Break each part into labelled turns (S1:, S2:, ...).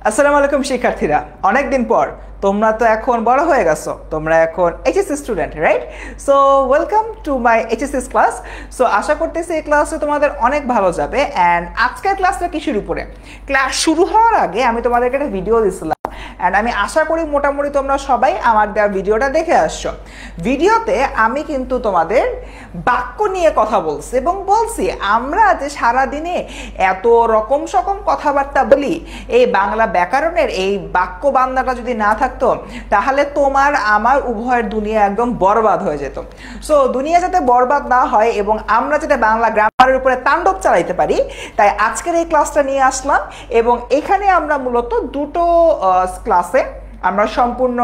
S1: আসসালামু আলাইকুম শিক্ষার্থীরা, অনেক দিন পর। তোমরা তো এখন বড় হয়ে গেছো, তোমরা এখন HSC student, right? So welcome to my HSC class. So আশা করতেছি এই ক্লাসে তোমাদের অনেক ভালো যাবে। অ্যান্ড আজকের ক্লাসটা কিসের উপরে? ক্লাস শুরু হওয়ার আগে আমি তোমাদেরকে একটা ভিডিও দিছিলাম, অ্যান্ড আমি আশা করি মোটামুটি তোমরা সবাই আমার দেওয়া ভিডিওটা দেখে আসছো। ভিডিওতে আমি কিন্তু তোমাদের বাক্য নিয়ে কথা বলছি এবং বলছি আমরা যে সারাদিনে এত রকম সকম কথাবার্তা বলি, এই বাংলা ব্যাকরণের এই বাক্য বান্ধাটা যদি না থাকতো তাহলে তোমার আমার উভয়ের দুনিয়া একদম বরবাদ হয়ে যেত। সো দুনিয়া যাতে বরবাদ না হয় এবং আমরা যাতে বাংলা গ্রামারের উপরে তাণ্ডব চালাইতে পারি, তাই আজকের এই ক্লাসটা নিয়ে আসলাম। এবং এখানে আমরা মূলত দুটো ক্লাসে আমরা সম্পূর্ণ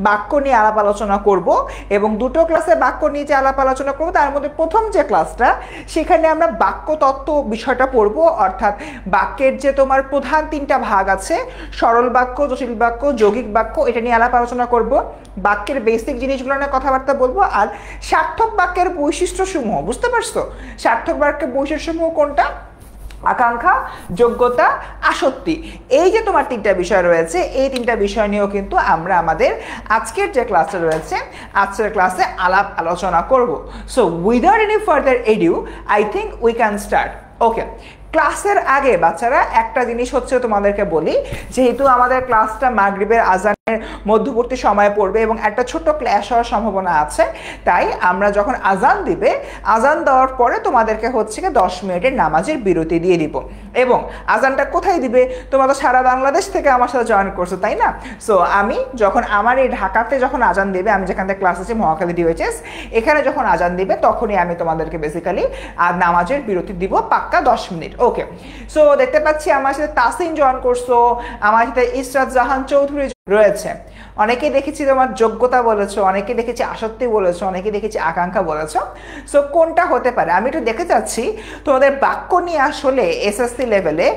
S1: বাক্য নিয়ে আলাপ আলোচনা করব এবং দুটো ক্লাসে বাক্য নিয়ে যে আলাপ আলোচনা করব তার মধ্যে প্রথম যে ক্লাসটা, সেখানে আমরা বাক্য তত্ত্ব বিষয়টা পড়ব। অর্থাৎ বাক্যের যে তোমার প্রধান তিনটা ভাগ আছে, সরল বাক্য, জটিল বাক্য, যৌগিক বাক্য, এটা নিয়ে আলাপ আলোচনা করব। বাক্যের বেসিক জিনিসগুলো নিয়ে কথাবার্তা বলবো। আর সার্থক বাক্যের বৈশিষ্ট্যসমূহ, বুঝতে পারছো? সার্থক বাক্যের বৈশিষ্ট্যসমূহ কোনটা? আকাঙ্ক্ষা, যোগ্যতা, আসক্তি। এই যে তোমার তিনটা বিষয় রয়েছে, এই তিনটা বিষয় নিয়েও কিন্তু আমরা আমাদের আজকের যে ক্লাসটা রয়েছে, আজকের ক্লাসে আলাপ আলোচনা করব। So without any further adieu I think we can start. Okay, ক্লাসের আগে বাচ্চারা একটা জিনিস হচ্ছে তোমাদেরকে বলি, যেহেতু আমাদের ক্লাসটা মাগরিবের আজানের মধ্যবর্তী সময়ে পড়বে এবং একটা ছোট্ট ক্ল্যাশ হওয়ার সম্ভাবনা আছে, তাই আমরা যখন আজান দিবে, আজান দেওয়ার পরে তোমাদেরকে হচ্ছে কি 10 মিনিটের নামাজের বিরতি দিয়ে দিব। এবং আজানটা কোথায় দিবে? তোমরা তো সারা বাংলাদেশ থেকে আমার সাথে জয়েন করছো, তাই না? সো আমি যখন আমার এই ঢাকাতে যখন আজান দেবে, আমি যেখান থেকে ক্লাস আছি মহাখালী ডিওএইচএস, এখানে যখন আজান দিবে তখনই আমি তোমাদেরকে বেসিক্যালি নামাজের বিরতি দিব, পাক্কা 10 মিনিট। ওকে, সো দেখতে পাচ্ছি আমার সাথে তাসিন জয়েন করছো, আমার সাথে ইসরাত জাহান চৌধুরী রয়েছে। অনেকে দেখেছি তোমার যোগ্যতা বলেছো, অনেকে দেখেছি আসক্তি বলেছো, অনেকে দেখেছি আকাঙ্ক্ষা বলেছো। সো কোনটা হতে পারে? আমি একটু দেখে যাচ্ছি তোমাদের বাক্য নিয়ে আসলে এসএসসি লেভেলে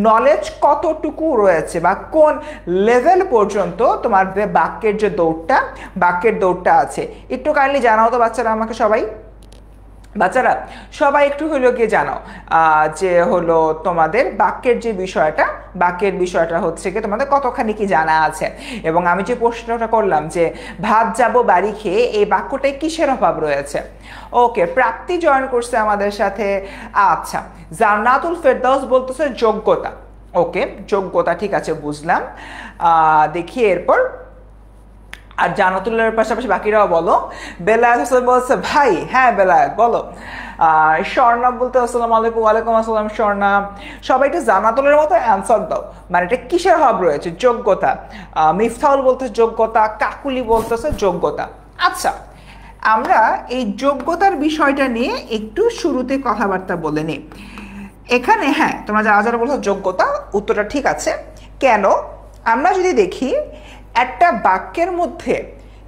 S1: নলেজ কতটুকু রয়েছে বা কোন লেভেল পর্যন্ত তোমার বাক্যের যে বাক্যের দৌড়টা আছে। একটু কাইন্ডলি জানাও তো বাচ্চারা আমাকে, বাচ্চারা সবাই একটু হলো গিয়ে জানো যে হলো তোমাদের বাক্যের বিষয়টা হচ্ছে কি তোমাদের কতখানি কি জানা আছে। এবং আমি যে প্রশ্নটা করলাম যে ভাত যাব বাড়ি খেয়ে, এই বাক্যটায় কিসের অভাব রয়েছে? ওকে, প্রাপ্তি জয়েন করছে আমাদের সাথে। আচ্ছা, জান্নাতুল ফেরদাউস বলতেছে যোগ্যতা। ওকে, যোগ্যতা, ঠিক আছে, বুঝলাম। দেখি এরপর আর জানাতুল্লাহর পাশাপাশি বাকিরাও বলো। বেলায়েত হোসেন বলছে ভাই, হ্যাঁ বেলায়েত বলো। স্বর্ণা বলতে আসসালামু আলাইকুম। ওয়ালাইকুম আসসালাম স্বর্ণা। সবাই একটু জানাতুলের মতো অ্যান্সার দাও, মানে এটা কিসের হব রয়েছে? যোগ্যতা। মিফতাহুল বলতেছে যোগ্যতা, কাকুলি বলতেছে যোগ্যতা। আচ্ছা, আমরা এই যোগ্যতার বিষয়টা নিয়ে একটু শুরুতে কথাবার্তা বলে নিই। এখানে হ্যাঁ, তোমরা যারা বলছো যোগ্যতা, উত্তরটা ঠিক আছে। কেন? আমরা যদি দেখি একটা বাক্যের মধ্যে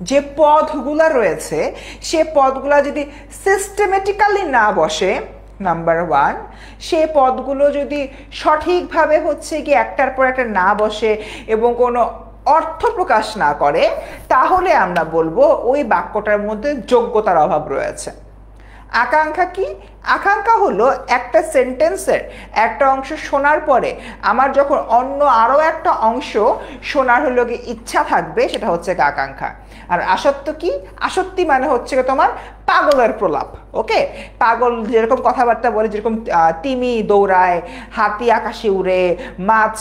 S1: যে পদগুলা রয়েছে, সে পদগুলা যদি সিস্টেমেটিক্যালি না বসে, নাম্বার ওয়ান, সে পদগুলো যদি সঠিকভাবে হচ্ছে কি একটার পর একটা না বসে এবং কোনো অর্থ প্রকাশ না করে, তাহলে আমরা বলবো ওই বাক্যটার মধ্যে যোগ্যতার অভাব রয়েছে। আকাঙ্ক্ষা কি? আকাঙ্ক্ষা হলো একটা সেন্টেন্সের একটা অংশ শোনার পরে আমার যখন অন্য আরও একটা অংশ শোনার হলো কি ইচ্ছা থাকবে, সেটা হচ্ছে আকাঙ্ক্ষা। আর আসক্তি কি? আসক্তি মানে হচ্ছে তোমার পাগলের প্রলাপ। ওকে, পাগল যেরকম কথাবার্তা বলে, যেরকম তিমি দৌড়ায়, হাতি আকাশে উড়ে, মাছ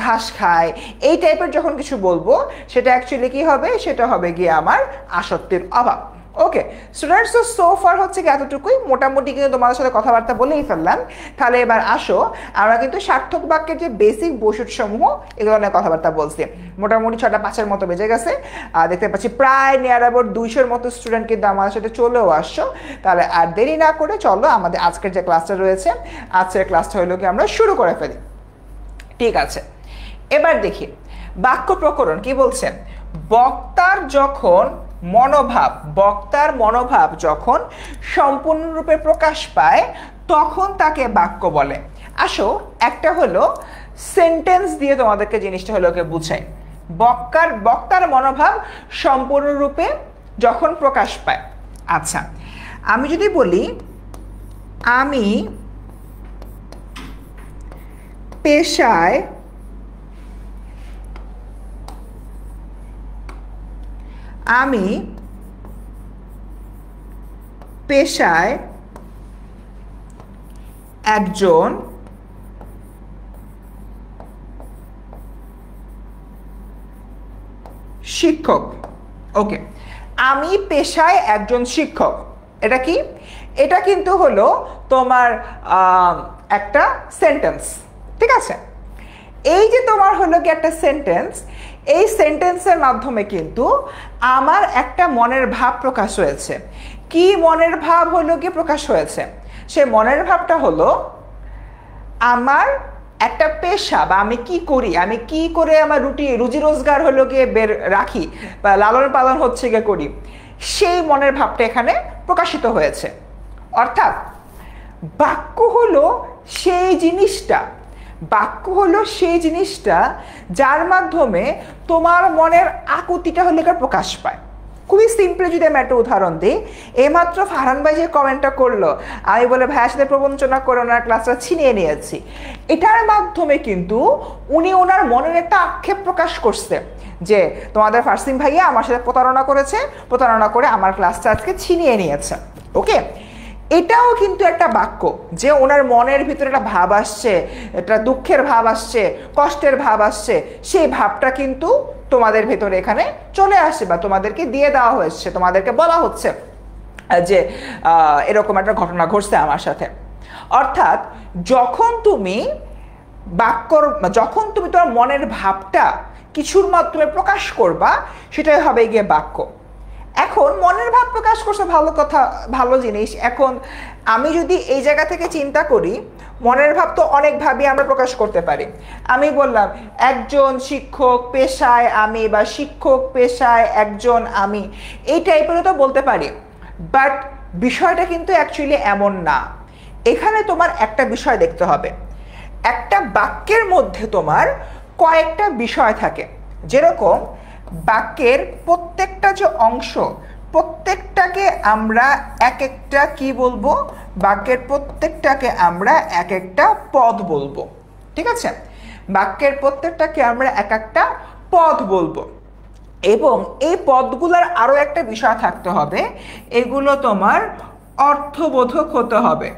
S1: ঘাস খায়, এই টাইপের যখন কিছু বলবো, সেটা অ্যাকচুয়ালি কি হবে? সেটা হবে গিয়ে আমার আসক্তির অভাব। ওকে স্টুডেন্টস, সো ফার হচ্ছে কি এতটুকুই, মোটামুটি কিন্তু তোমাদের সাথে কথাবার্তা বলেই ফেললাম। তাহলে এবার আসো, আমরা কিন্তু সার্থক বাক্যের যে বেসিক বৈশিষ্ট্যসমূহ, এগুলো নিয়ে কথাবার্তা বলছি। মোটামুটি 6টা-5-এর মতো বেজে গেছে। দেখতে পাচ্ছি প্রায় নিয়ার অ্যাবাউট 200-এর মতো স্টুডেন্ট কিন্তু আমাদের সাথে চলেও আসছো। তাহলে আর দেরি না করে চলো আমাদের আজকের যে ক্লাসটা রয়েছে, আজকের ক্লাসটা হলো কি আমরা শুরু করে ফেলি। ঠিক আছে, এবার দেখি বাক্য প্রকরণ কি বলছে। বক্তার মনোভাব যখন সম্পূর্ণরূপে প্রকাশ পায়, তখন তাকে বাক্য বলে। আসো, একটা হলো সেন্টেন্স দিয়ে তোমাদেরকে জিনিসটা হলো বুঝাই। বক্তার মনোভাব সম্পূর্ণরূপে যখন প্রকাশ পায়। আচ্ছা, আমি যদি বলি আমি পেশায় আমি পেশায় একজন শিক্ষক। ওকে, আমি পেশায় একজন শিক্ষক, এটা কি? এটা কিন্তু হলো তোমার একটা সেন্টেন্স, ঠিক আছে? এই যে তোমার হলো কি একটা সেন্টেন্স, এই সেন্টেন্সের মাধ্যমে কিন্তু আমার একটা মনের ভাব প্রকাশ হয়েছে। কি মনের ভাব হলো কি প্রকাশ হয়েছে? সে মনের ভাবটা হলো আমার একটা পেশা, বা আমি কি করি, আমি কি করে আমার রুজি রোজগার হলো গিয়ে বের রাখি বা লালন পালন হচ্ছে গিয়ে করি, সেই মনের ভাবটা এখানে প্রকাশিত হয়েছে। অর্থাৎ বাক্য হলো সেই জিনিসটা, বাক্য হলো সেই জিনিসটা যার মাধ্যমে তোমার মনের আকুতিটা হলে প্রকাশ পায়। খুবই সিম্পলি যদি আমি একটা উদাহরণ দিই, এইমাত্র ফারহান ভাই যে কমেন্টটা করলো, আমি বলে ভাইয়ের সাথে প্রবঞ্চনা করে ওনার ক্লাসটা ছিনিয়ে নিয়েছি, এটার মাধ্যমে কিন্তু উনি ওনার মনের একটা আক্ষেপ প্রকাশ করছে যে তোমাদের ফারসিম ভাইয়া আমার সাথে প্রতারণা করেছে, প্রতারণা করে আমার ক্লাসটা আজকে ছিনিয়ে নিয়েছে। ওকে, এটাও কিন্তু একটা বাক্য, যে ওনার মনের ভিতরে একটা ভাব আসছে, একটা দুঃখের ভাব আসছে, কষ্টের ভাব আসছে, সেই ভাবটা কিন্তু তোমাদের ভেতরে এখানে চলে আসে বা তোমাদেরকে দিয়ে দেওয়া হয়েছে, তোমাদেরকে বলা হচ্ছে যে এরকম একটা ঘটনা ঘটছে আমার সাথে। অর্থাৎ যখন তুমি তোমার মনের ভাবটা কিছুর মাধ্যমে প্রকাশ করবা, সেটাই হবে গিয়ে বাক্য। এখন মনের ভাব প্রকাশ করছে, ভালো কথা, ভালো জিনিস। এখন আমি যদি এই জায়গা থেকে চিন্তা করি, মনের ভাব তো অনেকভাবে আমরা প্রকাশ করতে পারি। আমি বললাম একজন শিক্ষক পেশায় আমি, বা শিক্ষক পেশায় একজন আমি, এই টাইপেরও তো বলতে পারি। বাট বিষয়টা কিন্তু অ্যাকচুয়ালি এমন না। এখানে তোমার একটা বিষয় দেখতে হবে, একটা বাক্যের মধ্যে তোমার কয়েকটা বিষয় থাকে। যেরকম বাক্যের প্রত্যেকটা যে অংশ, প্রত্যেকটাকে আমরা এক একটা কি বলবো, বাক্যের প্রত্যেকটাকে আমরা এক একটা পদ বলবো, ঠিক আছে? বাক্যের প্রত্যেকটাকে আমরা এক একটা পদ বলবো, এবং এই পদগুলোর আরো একটা বিষয় থাকতে হবে, এগুলো তোমার অর্থবোধক হতে হবে।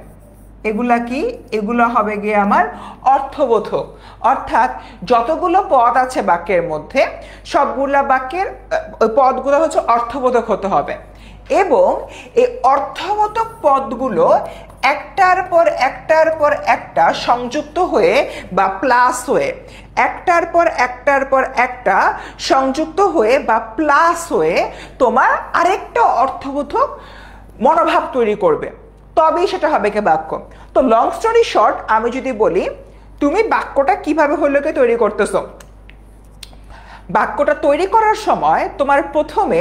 S1: এগুলা কি? এগুলো হবে গিয়ে আমার অর্থবোধক। অর্থাৎ যতগুলো পদ আছে বাক্যের মধ্যে, সবগুলা বাক্যের পদগুলো হচ্ছে অর্থবোধক হতে হবে, এবং এই অর্থবোধক পদগুলো একটার পর একটার পর একটা সংযুক্ত হয়ে বা প্লাস হয়ে, একটার পর একটার পর একটা সংযুক্ত হয়ে বা প্লাস হয়ে তোমার আরেকটা অর্থবোধক মনোভাব তৈরি করবে, তবেই সেটা হবে কি বাক্য। তো লং স্টোরি শর্ট, আমি যদি বলি তুমি বাক্যটা কিভাবে হলো কি তৈরি করতেছো, বাক্যটা তৈরি করার সময় তোমার প্রথমে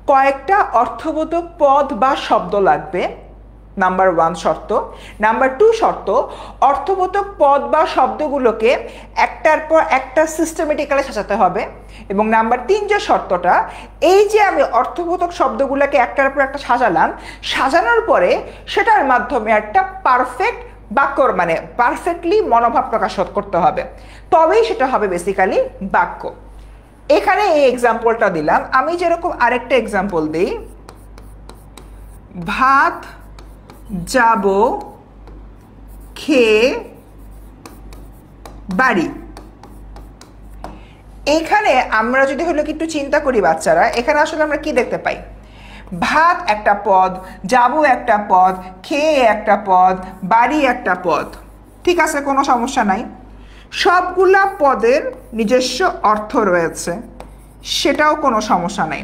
S1: কয়েকটা অর্থবোধক পদ বা শব্দ লাগবে, নাম্বার 1 শর্ত। নাম্বার 2 শর্ত, অর্থবোধক পদ বা শব্দগুলোকে একটার পর একটা সিস্টেমেটিক্যালি সাজাতে হবে। এবং নাম্বার 3 যে শর্তটা, এই যে আমি অর্থবোধক শব্দগুলোকে একটার পর একটা সাজালাম, সাজানোর পরে সেটার মাধ্যমে একটা পারফেক্ট বাক্যর মানে পারফেক্টলি মনোভাব প্রকাশ করতে হবে, তবেই সেটা হবে বেসিক্যালি বাক্য। এখানে এই এক্সাম্পলটা দিলাম। আমি যেরকম আরেকটা এক্সাম্পল দিই, ভাত যাব খেয়ে বাড়ি। এখানে আমরা যদি হলো একটু চিন্তা করি বাচ্চারা, এখানে আসলে আমরা কি দেখতে পাই? ভাত একটা পদ, যাবো একটা পদ, খেয়ে একটা পদ, বাড়ি একটা পদ, ঠিক আছে, কোনো সমস্যা নাই। সবগুলা পদের নিজস্ব অর্থ রয়েছে, সেটাও কোনো সমস্যা নাই।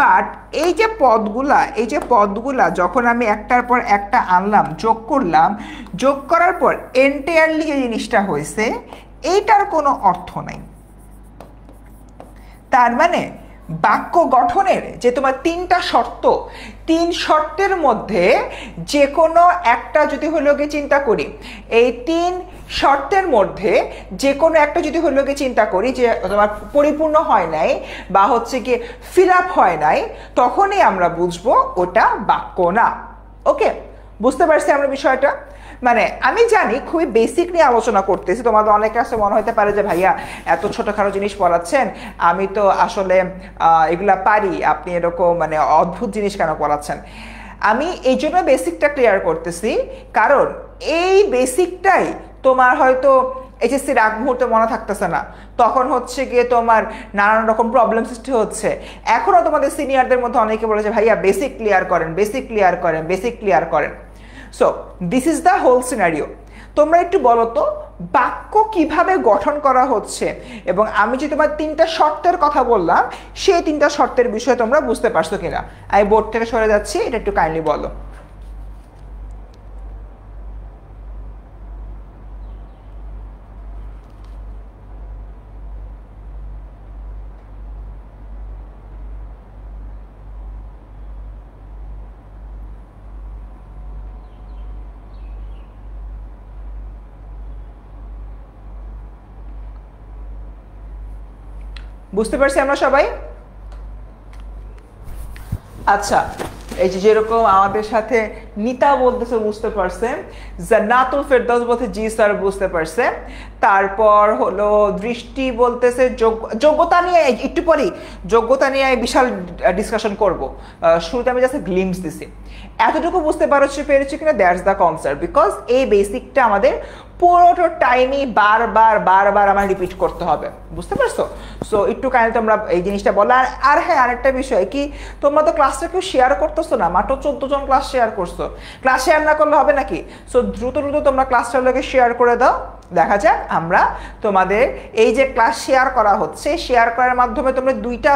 S1: বাট এই যে পদগুলা যখন আমি একটার পর একটা আনলাম, যোগ করলাম, যোগ করার পর এন্টায়ারলি যে জিনিসটা হয়েছে, এইটার কোনো অর্থ নাই। তার মানে বাক্য গঠনের যে তোমার 3টা শর্ত, 3 শর্তের মধ্যে যে কোনো একটা যদি হলো গিয়ে চিন্তা করি, এই 3 শর্তের মধ্যে যে কোনো একটা যদি হলো গিয়ে চিন্তা করি যে তোমার পরিপূর্ণ হয় নাই বা হচ্ছে কি ফিল আপ হয় নাই, তখনই আমরা বুঝবো ওটা বাক্য না। ওকে, বুঝতে পারছি আমরা বিষয়টা? মানে আমি জানি খুবই বেসিক নিয়ে আলোচনা করতেছি, তোমাদের অনেকের কাছে মনে হতে পারে যে ভাইয়া এত ছোটখাটো জিনিস পড়াচ্ছেন, আমি তো আসলে এগুলা পারি, আপনি এরকম মানে অদ্ভুত জিনিস কেন পড়াচ্ছেন। আমি এই জন্য বেসিকটা ক্লিয়ার করতেছি, কারণ এই বেসিকটাই তোমার হয়তো এইচএসসির আগ মুহূর্তে মনে থাকতেছে না, তখন হচ্ছে গিয়ে তোমার নানান রকম প্রবলেম সৃষ্টি হচ্ছে। এখনও তোমাদের সিনিয়রদের মধ্যে অনেকে বলেছে ভাইয়া বেসিক ক্লিয়ার করেন, বেসিক ক্লিয়ার করেন, বেসিক ক্লিয়ার করেন। So this is the whole scenario. তোমরা একটু বলো তো বাক্য কিভাবে গঠন করা হচ্ছে, এবং আমি যে তোমার 3টা শর্তের কথা বললাম সেই 3টা শর্তের বিষয়ে তোমরা বুঝতে পারছো কিনা। আমি বোর্ড থেকে সরে যাচ্ছি, এটা একটু কাইন্ডলি বলো। বুঝতে পারছি আমরা সবাই? আচ্ছা, এই যে যেরকম আমাদের সাথে নিতা বলতেছে বুঝতে পারছে, জান্নাতুল ফেরদৌস বলতে জি স্যার বুঝতে পারছে, তারপর হলো দৃষ্টি বলতেছে যোগ্যতা নিয়ে একটু পরেই যোগ্যতা নিয়ে বিশাল ডিসকাশন করব, শুরুতে আমি জাস্ট গ্লিমস দিছি। এতটুকু বুঝতে পেরেছি কিনা, দ্যাটস দ্য কনসেপ্ট, বিকজ এই বেসিকটা আমাদের পুরোটা টাইমই বারবার বারবার আমার রিপিট করতে হবে, বুঝতে পারছো? সো একটু কাইন্ডলি তোমরা এই জিনিসটা বলো। আর হ্যাঁ, আরেকটা বিষয় কি, তোমরা তো ক্লাসটা কেউ শেয়ার করতেছো না, মাত্র 14 জন ক্লাস শেয়ার করছো, ক্লাস শেয়ার না করলে হবে নাকি? সো দ্রুত তোমরা ক্লাসটার লোকে শেয়ার করে দাও, দেখা যাক আমরা তোমাদের এই যে ক্লাস শেয়ার করা হচ্ছে, শেয়ার করার মাধ্যমে তোমরা 2টা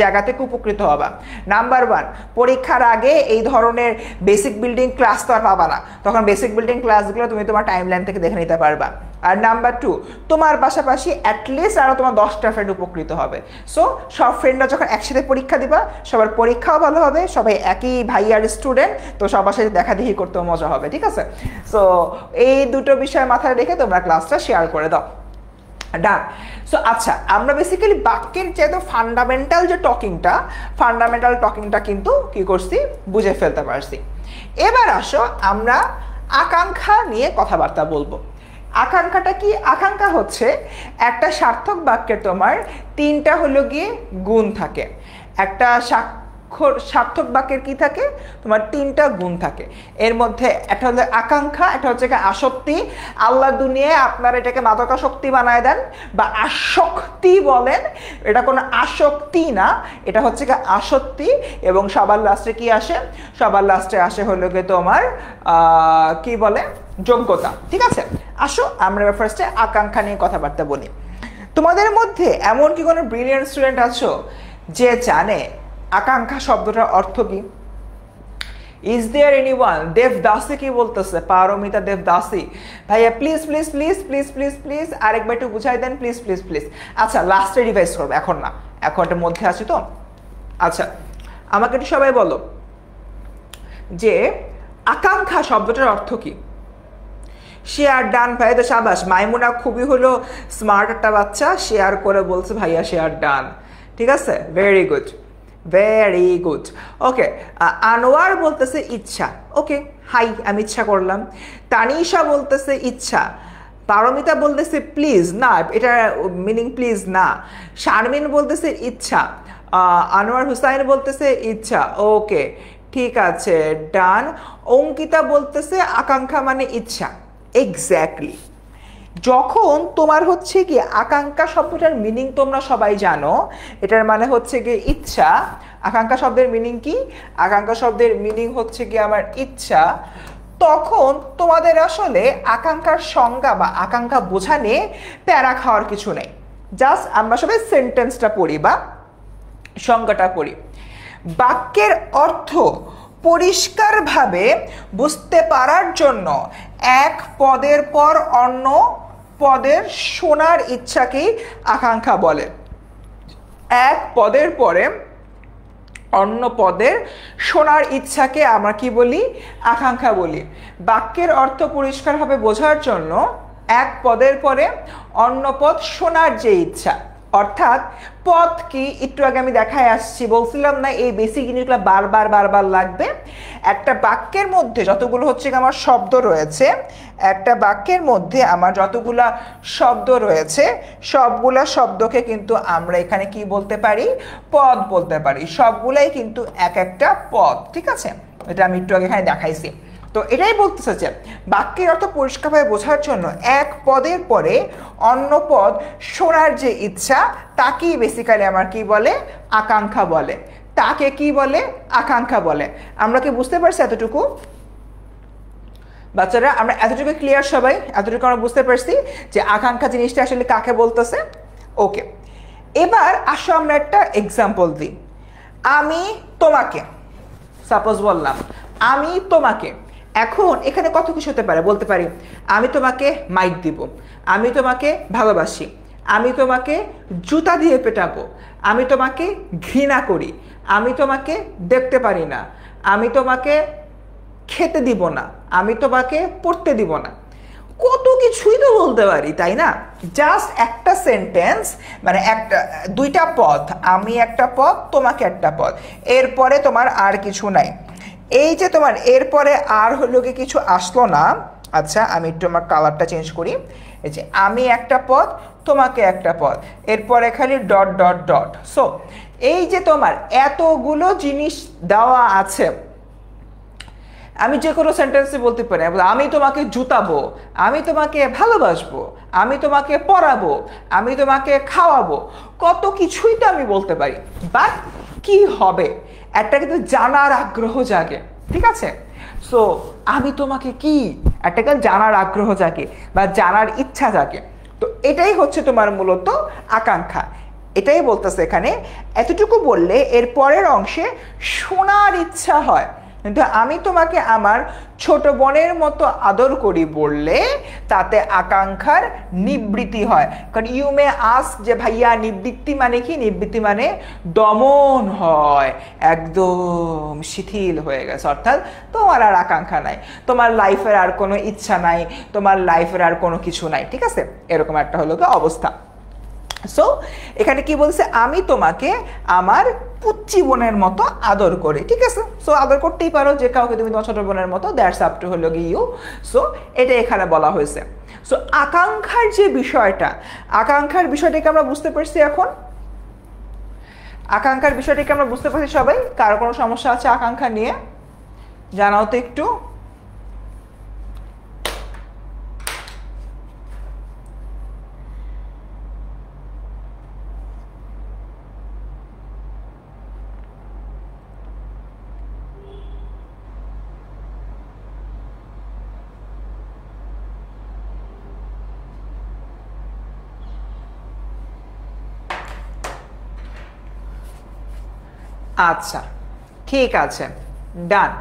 S1: জায়গা থেকে উপকৃত হবা। নাম্বার 1, পরীক্ষার আগে এই ধরনের বেসিক বিল্ডিং ক্লাস তো আর পাবা না, তখন বেসিক বিল্ডিং ক্লাসগুলো তুমি তোমার টাইমলাইন থেকে দেখে নিতে পারবা। আর নাম্বার 2, তোমার পাশাপাশি অ্যাটলিস্ট আরও তোমার 10টা ফ্রেন্ড উপকৃত হবে। সো সব ফ্রেন্ডরা যখন একসাথে পরীক্ষা দিবা, সবার পরীক্ষাও ভালো হবে, সবাই একই ভাইয়ার স্টুডেন্ট, তো সবার সাথে দেখাদেখি করতেও মজা হবে, ঠিক আছে? সো এই দুটো বিষয় মাথায় রেখে তোমরা ক্লাসটা শেয়ার করে দাও। ডান। সো আচ্ছা, আমরা বেসিক্যালি বাক্যের যেহেতু ফান্ডামেন্টাল টকিংটা কিন্তু কি করছি, বুঝে ফেলতে পারছি। এবার আসো আমরা আকাঙ্ক্ষা নিয়ে কথাবার্তা বলবো। আকাঙ্ক্ষাটা কি? আকাঙ্ক্ষা হচ্ছে একটা সার্থক বাক্যের তোমার 3টা হলো গিয়ে গুণ থাকে। একটা সার্থক বাক্যের কি থাকে, তোমার 3টা গুণ থাকে। এর মধ্যে একটা হলো আকাঙ্ক্ষা, একটা হচ্ছে আসক্তি। আল্লাহ দুনিয়ায় আপনারা এটাকে মাদকাসক্তি বানায় দেন বা আসক্তি বলেন, এটা কোনো আসক্তি না, এটা হচ্ছে আসক্তি। এবং সবার লাস্টে কি আসে? সবার লাস্টে আসে হলো গিয়ে তোমার কি বলে, যোগ্যতা, ঠিক আছে? আসো আমরা ফার্স্টে আকাঙ্ক্ষা নিয়ে কথাবার্তা বলি। তোমাদের মধ্যে এমন কি কোনো ব্রিলিয়ান্ট স্টুডেন্ট আছো যে জানে আকাঙ্ক্ষা শব্দটার অর্থ কি? Is there anyone? দেবদাসী কি বলতেছে? পারমিতা দেবদাসী, ভাইয়া please please please please please please আরেকবার একটু বুঝাই দেন প্লিজ প্লিজ প্লিজ। আচ্ছা, লাস্টে রিভাইজ করবো, এখন না, এখন এটার মধ্যে আছি তো। আচ্ছা, আমাকে একটু সবাই বলো যে আকাঙ্ক্ষা শব্দটার অর্থ কি? শেয়ার ডান, ভাই তো সাবাস, মাইমুনা খুবই হলো স্মার্ট একটা বাচ্চা, শেয়ার করে বলছে ভাইয়া শেয়ার ডান, ঠিক আছে, ভেরি গুড ভেরি গুড। ওকে, আনোয়ার বলতেছে ইচ্ছা, ওকে হাই, আমি ইচ্ছা করলাম। তানিশা বলতেছে ইচ্ছা। পারমিতা বলতেছে প্লিজ, না এটা মিনিং প্লিজ না। শারমিন বলতেছে ইচ্ছা। আনোয়ার হুসাইন বলতেছে ইচ্ছা, ওকে ঠিক আছে ডান। অঙ্কিতা বলতেছে আকাঙ্ক্ষা মানে ইচ্ছা, এক্স্যাক্টলি। যখন তোমার হচ্ছে কি আকাঙ্ক্ষা শব্দটার মিনিং তোমরা সবাই জানো, এটার মানে হচ্ছে গিয়ে ইচ্ছা। আকাঙ্ক্ষা শব্দের মিনিং কি? আকাঙ্ক্ষা শব্দের মিনিং হচ্ছে কি আমার ইচ্ছা। তখন তোমাদের আসলে আকাঙ্ক্ষার সংজ্ঞা বা আকাঙ্ক্ষা বোঝা নিয়ে প্যারা খাওয়ার কিছু নেই। জাস্ট আমরা সবাই সেন্টেন্সটা পড়ি বা সংজ্ঞাটা পড়ি। বাক্যের অর্থ পরিষ্কারভাবে বুঝতে পারার জন্য এক পদের পর অন্য পদের শোনার ইচ্ছাকেই আকাঙ্ক্ষা বলে। এক পদের পরে অন্য পদের শোনার ইচ্ছাকে আমরা কি বলি? আকাঙ্ক্ষা বলি। বাক্যের অর্থ পরিষ্কারভাবে বোঝার জন্য এক পদের পরে অন্য পদ শোনার যে ইচ্ছা, অর্থাৎ পদ কি একটু আগে আমি দেখায় আসছি, বলছিলাম না এই বেসিক জিনিসগুলো বারবার বারবার লাগবে। একটা বাক্যের মধ্যে যতগুলো হচ্ছে আমার শব্দ রয়েছে, একটা বাক্যের মধ্যে আমার যতগুলা শব্দ রয়েছে সবগুলা শব্দকে কিন্তু আমরা এখানে কি বলতে পারি, পদ বলতে পারি। সবগুলাই কিন্তু এক একটা পদ, ঠিক আছে? এটা আমি একটু আগে এখানে দেখাইছি। তো এটাই বলতেছে যে বাক্যের অর্থ পরিষ্কারভাবে বোঝার জন্য এক পদের পরে অন্য পদ শোনার যে ইচ্ছা তাকেই বেসিক্যালি আমার কি বলে, আকাঙ্ক্ষা বলে। তাকে কি বলে, আকাঙ্ক্ষা বলে। আমরা কি বুঝতে পারছি এতটুকু বাচ্চারা? আমরা এতটুকু ক্লিয়ার সবাই? এতটুকু আমরা বুঝতে পারছি যে আকাঙ্ক্ষা জিনিসটা আসলে কাকে বলতেছে। ওকে, এবার আসো আমরা একটা এক্সাম্পল দিই। আমি তোমাকে, সাপোজ বললাম আমি তোমাকে। এখন এখানে কত কিছু হতে পারে, বলতে পারি আমি তোমাকে মাইক দিব, আমি তোমাকে ভালোবাসি, আমি তোমাকে জুতা দিয়ে পেটাবো, আমি তোমাকে ঘৃণা করি, আমি তোমাকে দেখতে পারি না, আমি তোমাকে খেতে দিব না, আমি তোমাকে পড়তে দিব না। কত কিছুই তো বলতে পারি, তাই না? জাস্ট একটা সেন্টেন্স, মানে একটা দুইটা পদ, আমি একটা পদ, তোমাকে একটা পদ, এরপরে তোমার আর কিছু নাই। এই যে তোমার এরপরে আর হলো কি কিছু আসলো না। আচ্ছা, আমি একটু আমার কালারটা চেঞ্জ করি। এই যে আমি একটা পদ, তোমাকে একটা পদ, এরপরে খালি ডট ডট ডট। সো এই যে তোমার এতগুলো জিনিস দেওয়া আছে, আমি যে কোনো সেন্টেন্সে বলতে পারি আমি তোমাকে জুতাবো, আমি তোমাকে ভালোবাসবো, আমি তোমাকে পড়াবো, আমি তোমাকে খাওয়াবো, কত কিছুই তো আমি বলতে পারি। বাট কি হবে, একটা কিন্তু জানার আগ্রহ জাগে, ঠিক আছে? সো আমি তোমাকে কি, একটা কিন্তু জানার আগ্রহ জাগে বা জানার ইচ্ছা জাগে। তো এটাই হচ্ছে তোমার মূলত আকাঙ্ক্ষা। এটাই বলতেছে এখানে। এতটুকু বললে এর পরের অংশে শোনার ইচ্ছা হয়। কিন্তু আমি তোমাকে আমার ছোট বোনের মতো আদর করি বললে তাতে আকাঙ্ক্ষার নিবৃত্তি হয়। কারণ ইউ মে আস্ক যে ভাইয়া নিবৃত্তি মানে কি? নিবৃত্তি মানে দমন হয়, একদম শিথিল হয়ে গেছে, অর্থাৎ তোমার আর আকাঙ্ক্ষা নাই, তোমার লাইফের আর কোনো ইচ্ছা নাই, তোমার লাইফের আর কোনো কিছু নাই, ঠিক আছে? এরকম একটা হলো অবস্থা। সো এখানে কি বলছে, আমি তোমাকে আমার পুচ্চি বোনের মতো আদর করি, ঠিক আছে? সো আদর করতেই পারো যে কাউকে তুমি তোমার ছোট বোনের মতো, দ্যাটস আপ টু হলো ইউ। সো এটা এখানে বলা হয়েছে। সো আকাঙ্ক্ষার যে বিষয়টা, আকাঙ্ক্ষার বিষয়টাকে আমরা বুঝতে পারছি। এখন আকাঙ্ক্ষার বিষয়টাকে আমরা বুঝতে পারছি সবাই? কারো কোনো সমস্যা আছে আকাঙ্ক্ষা নিয়ে? জানাও তো একটু। আচ্ছা, ঠিক আছে, ডান।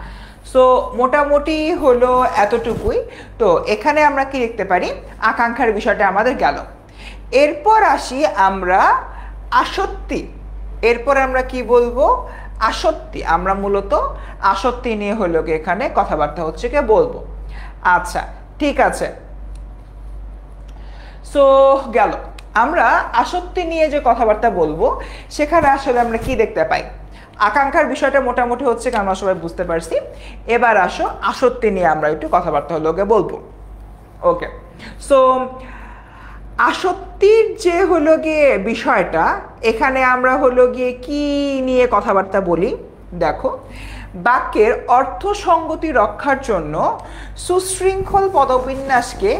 S1: সো মোটামুটি হলো এতটুকুই। তো এখানে আমরা কি দেখতে পারি, আকাঙ্ক্ষার বিষয়টা আমাদের গেল। এরপর আসি আমরা আসক্তি। এরপর আমরা কি বলবো, আসক্তি। আমরা মূলত আসক্তি নিয়ে হলো কি এখানে কথাবার্তা হচ্ছে কি বলবো। আচ্ছা, ঠিক আছে। সো গেল, আমরা আসক্তি নিয়ে যে কথাবার্তা বলবো সেখানে আসলে আমরা কি দেখতে পাই, আকাঙ্ক্ষার বিষয়টা মোটামুটি হচ্ছে আমরা সবাই বুঝতে পারছি। এবার আসো আসক্তি নিয়ে আমরা একটু কথাবার্তা হলো বলবো। ওকে, সো আসক্তির যে হলো গিয়ে বিষয়টা, এখানে আমরা হলো গিয়ে কি নিয়ে কথাবার্তা বলি দেখো। বাক্যের অর্থ সঙ্গতি রক্ষার জন্য সুশৃঙ্খল পদবিন্যাসকে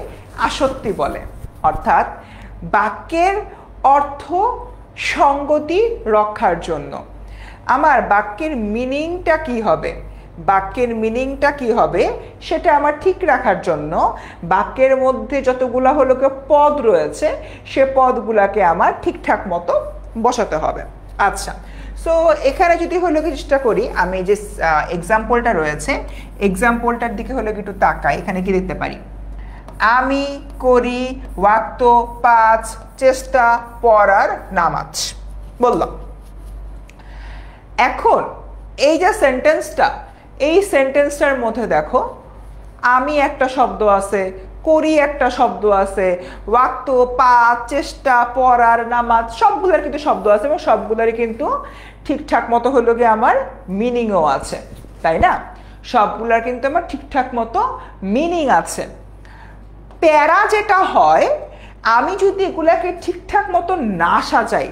S1: আসক্তি বলে। অর্থাৎ বাক্যের অর্থ সঙ্গতি রক্ষার জন্য আমার বাক্যের মিনিংটা কি হবে, বাক্যের মিনিংটা কি হবে সেটা আমার ঠিক রাখার জন্য বাক্যের মধ্যে যতগুলা হলো পদ রয়েছে সে পদগুলাকে আমার ঠিকঠাক মতো বসাতে হবে। আচ্ছা, সো এখানে যদি হলো কি চেষ্টা করি, আমি যে এক্সাম্পলটা রয়েছে এক্সাম্পলটার দিকে হলো কি একটু তাকাই। এখানে কি দেখতে পারি, আমি করি ওয়াক্ত 5 চেষ্টা পড়ার নামাজ বললাম। এখন এই যে সেন্টেন্সটা, এই সেন্টেন্সটার মধ্যে দেখো আমি একটা শব্দ আছে, করি একটা শব্দ আছে, ওয়াক্ত, পাঠ, চেষ্টা, পড়ার, নামাজ, সবগুলোর কিন্তু শব্দ আছে এবং সবগুলোরই কিন্তু ঠিকঠাক মতো হলো গিয়ে আমার মিনিংও আছে, তাই না? সবগুলোর কিন্তু আমার ঠিকঠাক মতো মিনিং আছে। প্যারা যেটা হয়, আমি যদি এগুলাকে ঠিকঠাক মতো না সাজাই,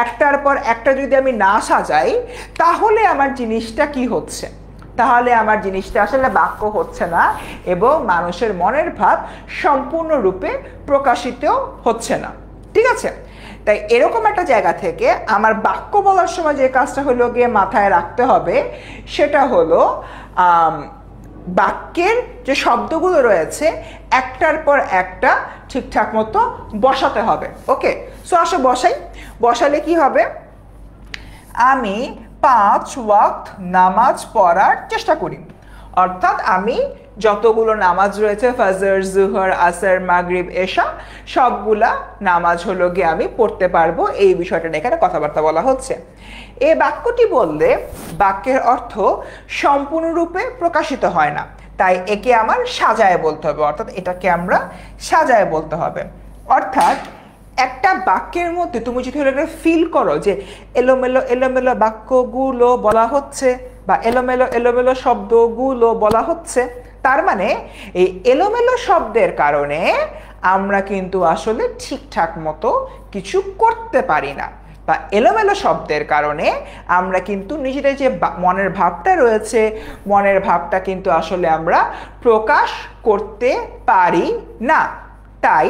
S1: একটার পর একটা যদি আমি না সাজাই, তাহলে আমার জিনিসটা কি হচ্ছে? তাহলে আমার জিনিসটা আসলে বাক্য হচ্ছে না এবং মানুষের মনের ভাব সম্পূর্ণরূপে প্রকাশিত হচ্ছে না, ঠিক আছে? তাই এরকম একটা জায়গা থেকে আমার বাক্য বলার সময় যে কাজটা হলো গিয়ে মাথায় রাখতে হবে, সেটা হলো বাক্যের যে শব্দগুলো রয়েছে একটার পর একটা ঠিকঠাক মতো বসাতে হবে। ওকে, সো আসো বসালে কি হবে? আমি 5 ওয়াক্ত নামাজ পড়ার চেষ্টা করি, অর্থাৎ আমি যতগুলো নামাজ রয়েছে ফজর, জোহর, আসর, মাগরিব, এশা, সবগুলা নামাজ হলো গিয়ে আমি পড়তে পারবো, এই বিষয়টা নিয়ে এখানে কথাবার্তা বলা হচ্ছে। এই বাক্যটি বললে বাক্যের অর্থ সম্পূর্ণরূপে প্রকাশিত হয় না, তাই একে আমার সাজায় বলতে হবে, অর্থাৎ এটাকে আমরা সাজায় বলতে হবে। অর্থাৎ একটা বাক্যের মধ্যে তুমি যদি ফিল করো যে এলোমেলো এলোমেলো বাক্যগুলো বলা হচ্ছে বা এলোমেলো এলোমেলো শব্দগুলো বলা হচ্ছে, তার মানে এই এলোমেলো শব্দের কারণে আমরা কিন্তু আসলে ঠিকঠাক মতো কিছু করতে পারি না, বা এলোমেলো শব্দের কারণে আমরা কিন্তু নিজেদের যে মনের ভাবটা রয়েছে, মনের ভাবটা কিন্তু আসলে আমরা প্রকাশ করতে পারি না। তাই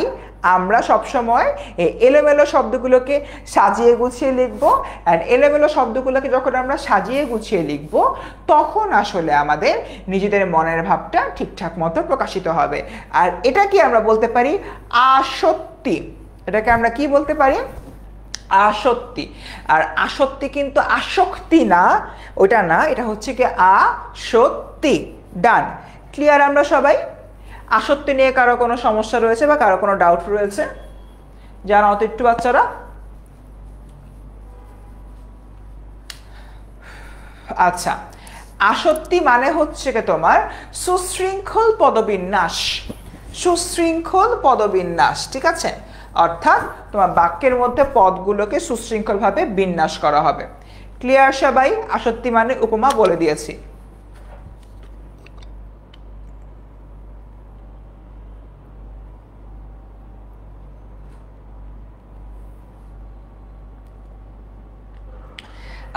S1: আমরা সবসময় এই এলোমেলো শব্দগুলোকে সাজিয়ে গুছিয়ে লিখবো, অ্যান্ড এলোমেলো শব্দগুলোকে যখন আমরা সাজিয়ে গুছিয়ে লিখবো, তখন আসলে আমাদের নিজেদের মনের ভাবটা ঠিকঠাক মতো প্রকাশিত হবে। আর এটা কি আমরা বলতে পারি আসক্তি। এটাকে আমরা কি বলতে পারি? আসক্তি। আর আসক্তি কিন্তু আসক্তি না, ওটা না, এটা হচ্ছে কি আসক্তি। ডান, ক্লিয়ার আমরা সবাই? আসক্তি নিয়ে কারো কোনো সমস্যা রয়েছে বা কারো কোনো ডাউট রয়েছে? জানাও তো একটু বাচ্চারা। আচ্ছা, আসক্তি মানে হচ্ছে কি তোমার সুশৃঙ্খল পদবিন্যাস, সুশৃঙ্খল পদবিন্যাস, ঠিক আছে? অর্থাৎ তোমার বাক্যের মধ্যে পদগুলোকে সুশৃঙ্খলভাবে বিন্যাস করা হবে। ক্লিয়ার সবাই? আসক্তি মানে উপমা বলে দিয়েছি।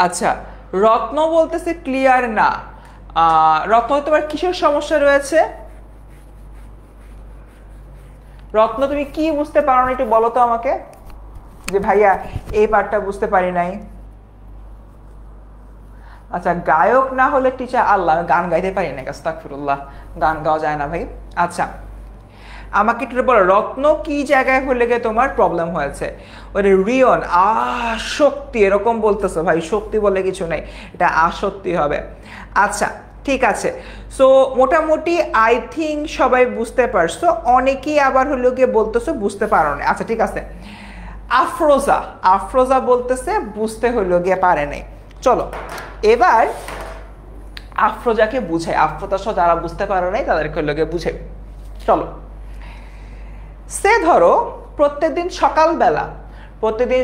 S1: আচ্ছা, রত্ন বলতেছে ক্লিয়ার না। রত্ন তোমার কিসের সমস্যা রয়েছে? রত্ন তুমি কি বুঝতে পারো না একটু বলো তো আমাকে, যে ভাইয়া এই পার্টটা বুঝতে পারি নাই। আচ্ছা, গায়ক না হলে টিচার, আল্লাহ গান গাইতে পারি না, আস্তাগফিরুল্লাহ, গান গাওয়া যায় না ভাই। আচ্ছা, আমাকে একটু বলো রত্ন কি জায়গায় হলে গিয়ে তোমার প্রবলেম হয়েছে? ওরে রিয়ন, আসক্তি এরকম বলতেছো ভাই, শক্তি বলে কিছু নেই, এটা আসক্তি হবে। আচ্ছা ঠিক আছে, সো মোটামুটি আই থিঙ্ক সবাই বুঝতে পারছো, অনেকেই আবার হলো গিয়ে বলতেছো বুঝতে পারো না। আচ্ছা ঠিক আছে, আফরোজা, আফরোজা বলতেছে বুঝতে হলো গিয়ে পারে নাই। চলো এবার আফরোজাকে বুঝাই, আফরোজা সহ যারা বুঝতে পারো নাই তাদেরকে হলো গিয়ে বুঝাই। চলো, সে ধরো প্রত্যেকদিন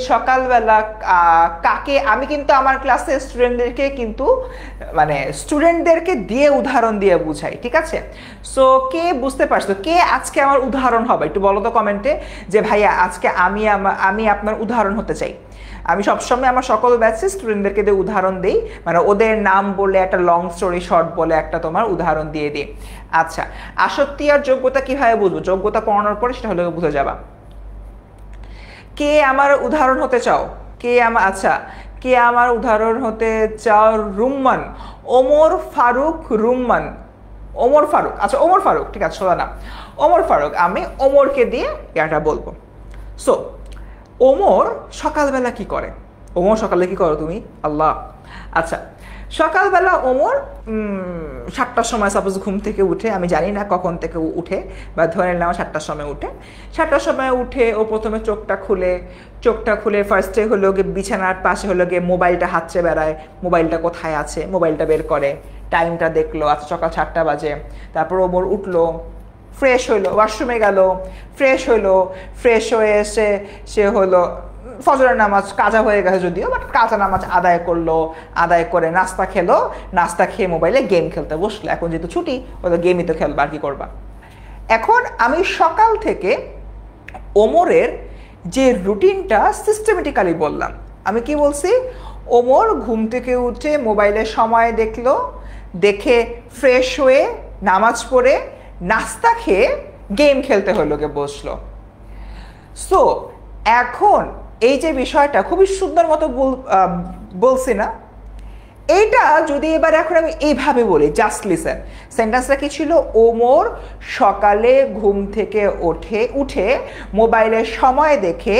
S1: সকালবেলা কাকে, আমি কিন্তু আমার ক্লাসে স্টুডেন্টদেরকে কিন্তু মানে স্টুডেন্টদেরকে দিয়ে উদাহরণ দিয়ে বুঝাই, ঠিক আছে? সো কে বুঝতে পারছো, কে আজকে আমার উদাহরণ হবে একটু বলো তো কমেন্টে, যে ভাইয়া আজকে আমি আপনার উদাহরণ হতে চাই। আমি সবসময় আমার সকল ব্যাচে স্টুডেন্টদেরকে দিয়ে উদাহরণ দিই, মানে ওদের নাম বলে একটা লং স্টোরি শর্ট বলে একটা তোমার উদাহরণ দিয়ে দিই। আচ্ছা, আসক্তি আর যোগ্যতা কিভাবে বুঝবো? যোগ্যতা পড়ানোর পরে সেটা হলে বুঝে যাবা। কে আমার উদাহরণ হতে চাও? কে আমার, আচ্ছা কে আমার উদাহরণ হতে চাও? রুম্মান, ওমর ফারুক রুম্মান, ওমর ফারুক, আচ্ছা ওমর ফারুক, ঠিক আছে শোনা না, ওমর ফারুক, আমি ওমরকে দিয়ে এটা বলবো। সো ওমর সকালবেলা কি করে? ওমর সকালে কি করো তুমি? আল্লাহ, আচ্ছা সকালবেলা ওমর 7টার সময় সাপোজ ঘুম থেকে উঠে, আমি জানি না কখন থেকে উঠে, বা ধরে নিলাম 7টার সময় উঠে। 7টার সময় উঠে ও প্রথমে চোখটা খুলে ফার্স্টে হলো গিয়ে বিছানার পাশে হলো গিয়ে মোবাইলটা হাতছে বেড়ায়, মোবাইলটা কোথায় আছে মোবাইলটা বের করে, টাইমটা দেখলো, আচ্ছা সকাল 7টা বাজে। তারপর ওমর উঠলো, ফ্রেশ হইলো, ওয়াশরুমে গেল, ফ্রেশ হইলো, ফ্রেশ হয়ে এসে সে হলো ফজরের নামাজ কাজা হয়ে গেছে যদিও, বাট কাজা নামাজ আদায় করলো, আদায় করে নাস্তা খেলো, নাস্তা খেয়ে মোবাইলে গেম খেলতে বসলো। এখন যেহেতু ছুটি, ওই তো গেমই তো খেলবা, আর কি করবা। এখন আমি সকাল থেকে ওমরের যে রুটিনটা সিস্টেমেটিক্যালি বললাম। আমি কি বলছি? ওমর ঘুম থেকে উঠে মোবাইলে সময় দেখলো, দেখে ফ্রেশ হয়ে নামাজ পড়ে নাস্তা খেয়ে গেম খেলতে হলো, গে বসলো। সো এখন এই যে বিষয়টা খুবই সুন্দর মতো বলছি না? এইটা যদি এবার এখন আমি এইভাবে বলি, জাস্ট লিসেন। সেন্টেন্সটা কি ছিল? ওমর সকালে ঘুম থেকে উঠে মোবাইলের সময় দেখে